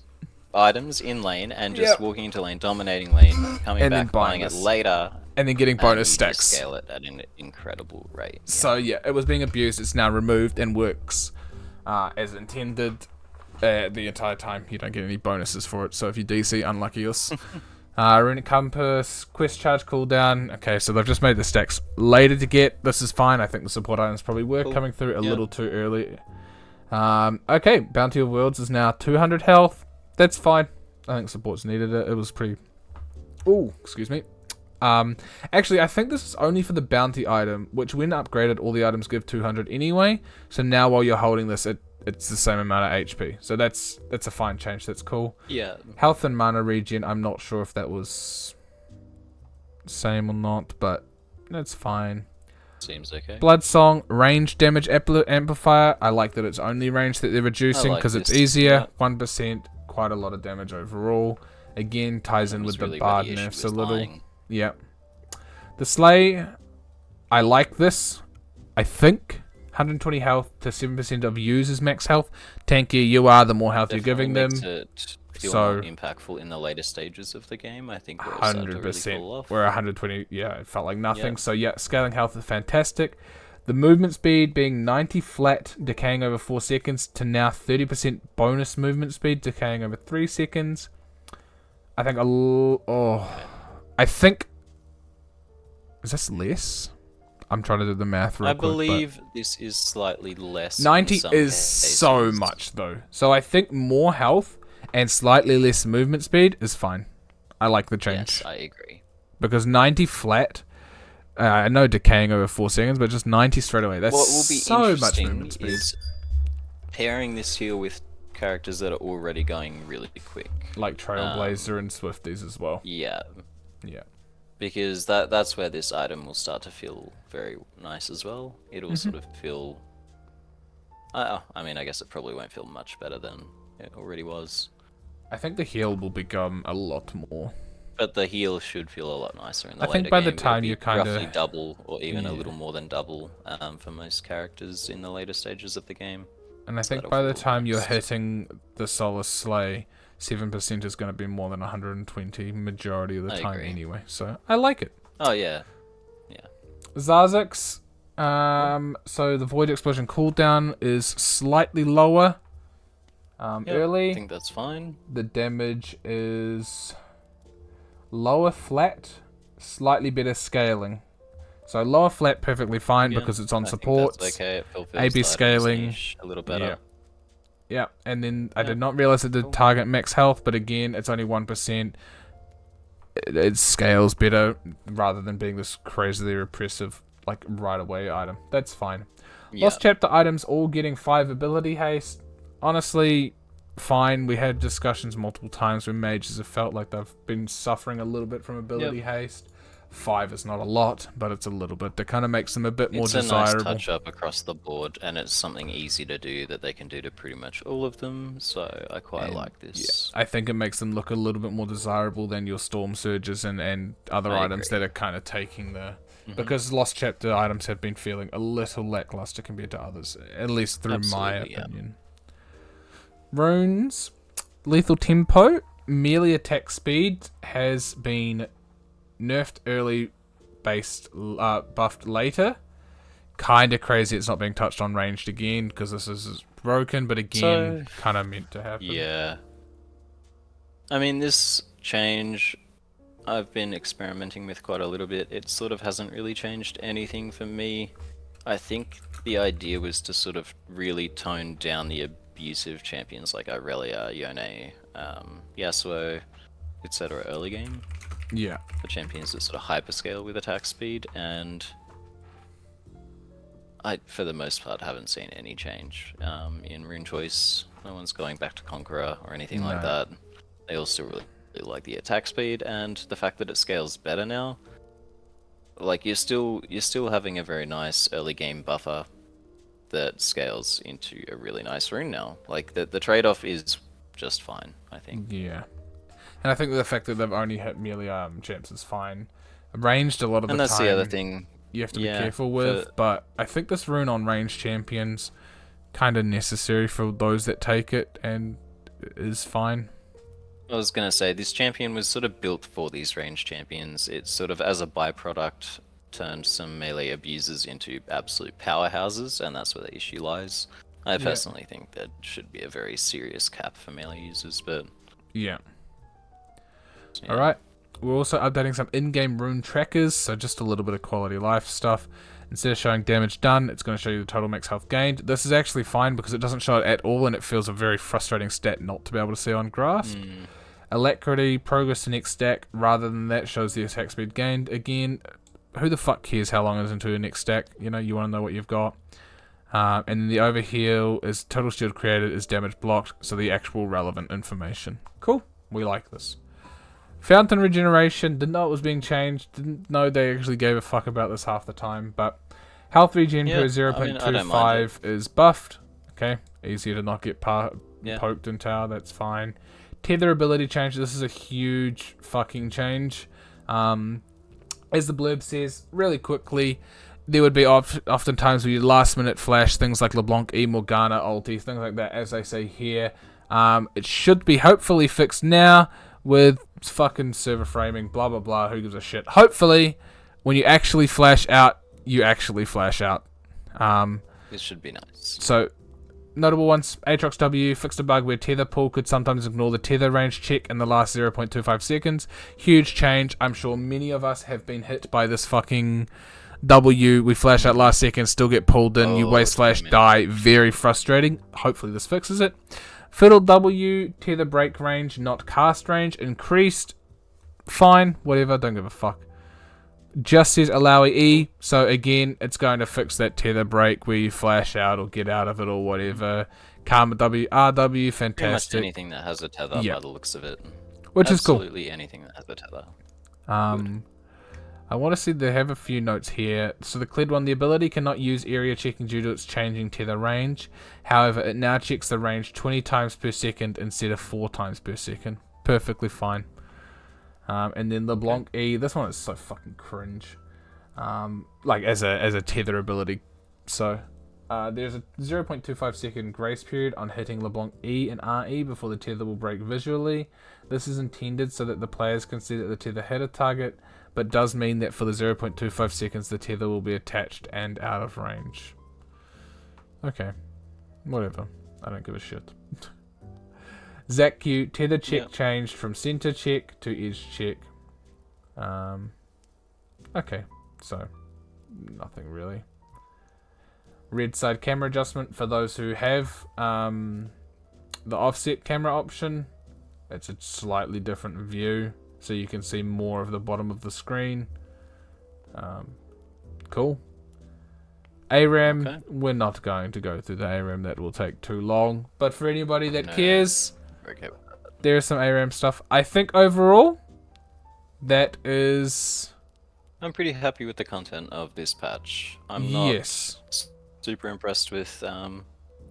items in lane and just walking into lane, dominating lane, coming And then back, buying it this. later, And then getting bonus and you stacks. just scale it at an incredible rate. So yeah, it was being abused. It's now removed and works as intended the entire time. You don't get any bonuses for it. So if you DC, unlucky us. Runic Compass, Quest Charge cooldown. Okay, so they've just made the stacks later to get. This is fine. I think the support items probably were coming through a little too early. Okay, Bounty of Worlds is now 200 health. That's fine. I think support's needed it. It was pretty... Ooh, excuse me. Actually, I think this is only for the bounty item, which when upgraded, all the items give 200 anyway. So now while you're holding this, it's the same amount of HP. So that's a fine change. That's cool. Yeah. Health and mana regen, I'm not sure if that was same or not, but that's fine. Seems okay. Blood Song, range damage amplifier. I like that it's only range that they're reducing because it's easier. 1%, quite a lot of damage overall. Again, ties in with the Bard nerfs a little. Yeah. The Slay, I like this. I think 120 health to 7% of users' max health. Tankier you are, the more health you're giving them. It feel more impactful in the later stages of the game. I think 100%. Where 120, yeah, it felt like nothing. So yeah, scaling health is fantastic. The movement speed being 90 flat, decaying over 4 seconds, to now 30% bonus movement speed, decaying over 3 seconds. I think I think... Is this less? I'm trying to do the math real quick. I believe this is slightly less. 90 in some is cases. so much, though. So I think more health and slightly less movement speed is fine. I like the change. Yes, I agree. Because 90 flat... I know decaying over 4 seconds, but just 90 straight away. That's what will be so much movement speed. is pairing this heal with characters that are already going really quick. Like Trailblazer and Swifties as well. Yeah. Yeah. Because that's where this item will start to feel very nice as well. It'll sort of feel... I mean, I guess it probably won't feel much better than it already was. I think the heal will become a lot more. But the heal should feel a lot nicer in the later think by the game. time It'll you be kinda... roughly double, or even a little more than double, for most characters in the later stages of the game. And I So think that'll by the feel time you're nice. hitting the Solar Slay, 7% is going to be more than 120 majority of the I time agree. anyway. So I like it. Oh yeah, Zazix. So the Void Explosion cooldown is slightly lower. I Early. think that's fine. The damage is lower flat, slightly better scaling. So lower flat, perfectly fine Again, because it's on I think supports. that's okay. It fulfills AB the items scaling. niche a little better. Yeah, and then I Yeah. did not realize it did Cool. target max health, but again, it's only 1%. It scales better rather than being this crazily repressive, like right away item. That's fine. Yeah. Lost chapter items all getting 5 ability haste. Honestly, fine. We had discussions multiple times where mages have felt like they've been suffering a little bit from ability haste. 5 is not a lot, but it's a little bit. That kind of makes them a bit more It's a desirable. nice touch up across the board, and it's something easy to do that they can do to pretty much all of them. So I quite And, like this. I think it makes them look a little bit more desirable than your storm surges and other I items agree. that are kind of taking the... Mhm. Because lost chapter items have been feeling a little lackluster compared to others, at least through my Absolutely, yeah. opinion. Runes, lethal tempo, melee attack speed has been nerfed early, buffed later. Kind of crazy it's not being touched on ranged again because this is broken, but again, kind of meant to happen. Yeah. I mean, this change I've been experimenting with quite a little bit. It sort of hasn't really changed anything for me. I think the idea was to sort of really tone down the abusive champions like Irelia, Yone, Yasuo, etc. early game. Yeah. The champions that sort of hyperscale with attack speed, and I, for the most part, haven't seen any change in rune choice. No one's going back to Conqueror or anything like No. that. They all still really like the attack speed and the fact that it scales better now. Like you're still having a very nice early game buffer that scales into a really nice rune now. Like the trade-off is just fine, I think. Yeah. And I think the fact that they've only hit melee champs is fine. Ranged a lot of And the that's time. the other thing. You have to be Yeah, careful with, but I think this rune on ranged champions kind of necessary for those that take it and is fine. I was gonna say, this champion was sort of built for these ranged champions. It's sort of, as a byproduct, turned some melee abusers into absolute powerhouses, and that's where the issue lies. I Yeah. personally think there should be a very serious cap for melee users, but... Yeah. yeah. Alright. We're also updating some in-game rune trackers, so just a little bit of quality of life stuff. Instead of showing damage done, it's going to show you the total max health gained. This is actually fine because it doesn't show it at all, and it feels a very frustrating stat not to be able to see on Grasp. Alacrity, progress to next stack, rather than that shows the attack speed gained. Again, who the fuck cares how long it is into your next stack? You know, you want to know what you've got. And then the overheal is total shield created is damage blocked, so the actual relevant information. Cool. We like this. Fountain regeneration, didn't know it was being changed, didn't know they actually gave a fuck about this half the time, but health regen per I don't mind 0.25 is buffed. Okay, easier to not get Yeah. poked in tower, that's fine. Tether ability change, this is a huge fucking change. As the blurb says, really quickly, there would be oftentimes where you last minute flash things like LeBlanc, E, Morgana, ulti, things like that, as they say here. It should be hopefully fixed now with fucking server framing, blah blah blah, who gives a shit. Hopefully, when you actually flash out, you actually flash out. This should be nice. So, notable ones, Aatrox W fixed a bug where tether pool could sometimes ignore the tether range check in the last 0.25 seconds. Huge change. I'm sure many of us have been hit by this fucking W. We flash out last second, still get pulled in, you Oh, waste flash, damn it. die. Very frustrating. Hopefully this fixes it. Fiddle W, tether break range, not cast range, increased. Fine, whatever, don't give a fuck. Just says allow E, so again, it's going to fix that tether break where you flash out or get out of it or whatever. Karma W, RW, Pretty much fantastic. anything that has a tether Yeah. by the looks of it. Which is cool. Absolutely anything that has a tether. I want to see they have a few notes here. So the Cled one, the ability cannot use area checking due to its changing tether range. However, it now checks the range 20 times per second instead of 4 times per second. Perfectly fine. And then LeBlanc E, this one is so fucking cringe. Like as a tether ability. So There's a 0.25 second grace period on hitting LeBlanc E and RE before the tether will break visually. This is intended so that the players can see that the tether hit a target, but does mean that for the 0.25 seconds the tether will be attached and out of range. Okay. Whatever. I don't give a shit. Zach Q, tether check changed from center check to edge check. Okay, so nothing really. Red side camera adjustment for those who have the offset camera option. It's a slightly different view, so you can see more of the bottom of the screen. Cool. ARAM, okay. We're not going to go through the ARAM, that will take too long. But for anybody that cares, okay. There's some ARAM stuff. I think overall, that is... I'm pretty happy with the content of this patch. I'm not super impressed with,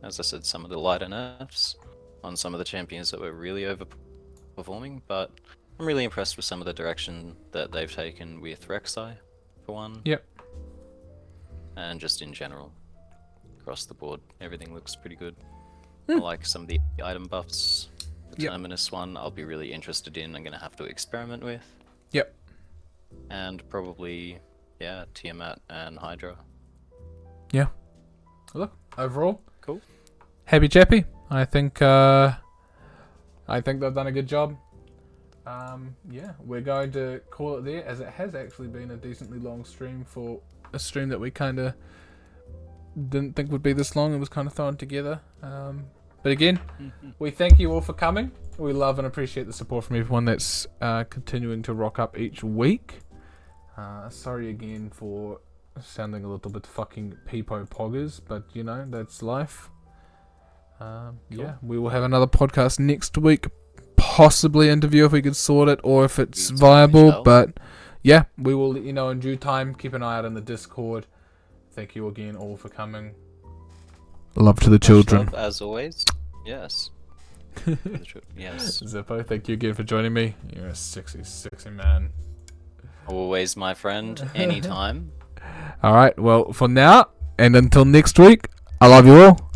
as I said, some of the lighter nerfs on some of the champions that were really overperforming, but I'm really impressed with some of the direction that they've taken with Rek'Sai, for one. Yep. And just in general, across the board, everything looks pretty good. I like some of the item buffs. The Terminus one, I'll be really interested in. I'm going to have to experiment with. Yep. And probably, Tiamat and Hydra. Yeah. Look, overall, cool. Happy chappy. I think they've done a good job. We're going to call it there, as it has actually been a decently long stream for a stream that we kind of didn't think would be this long. It was kind of thrown together. But again, we thank you all for coming. We love and appreciate the support from everyone that's continuing to rock up each week. Sorry again for sounding a little bit fucking peepo poggers, but you know, that's life. Cool. Yeah, we will have another podcast next week. Possibly interview if we could sort it, or if it's viable. But yeah, we will let you know in due time. Keep an eye out on the Discord. Thank you again all for coming. Love to the children. Love, as always. Yes. Yes. Zippo, thank you again for joining me. You're a sexy, sexy man. Always, my friend. Anytime. Alright, well, for now, and until next week, I love you all.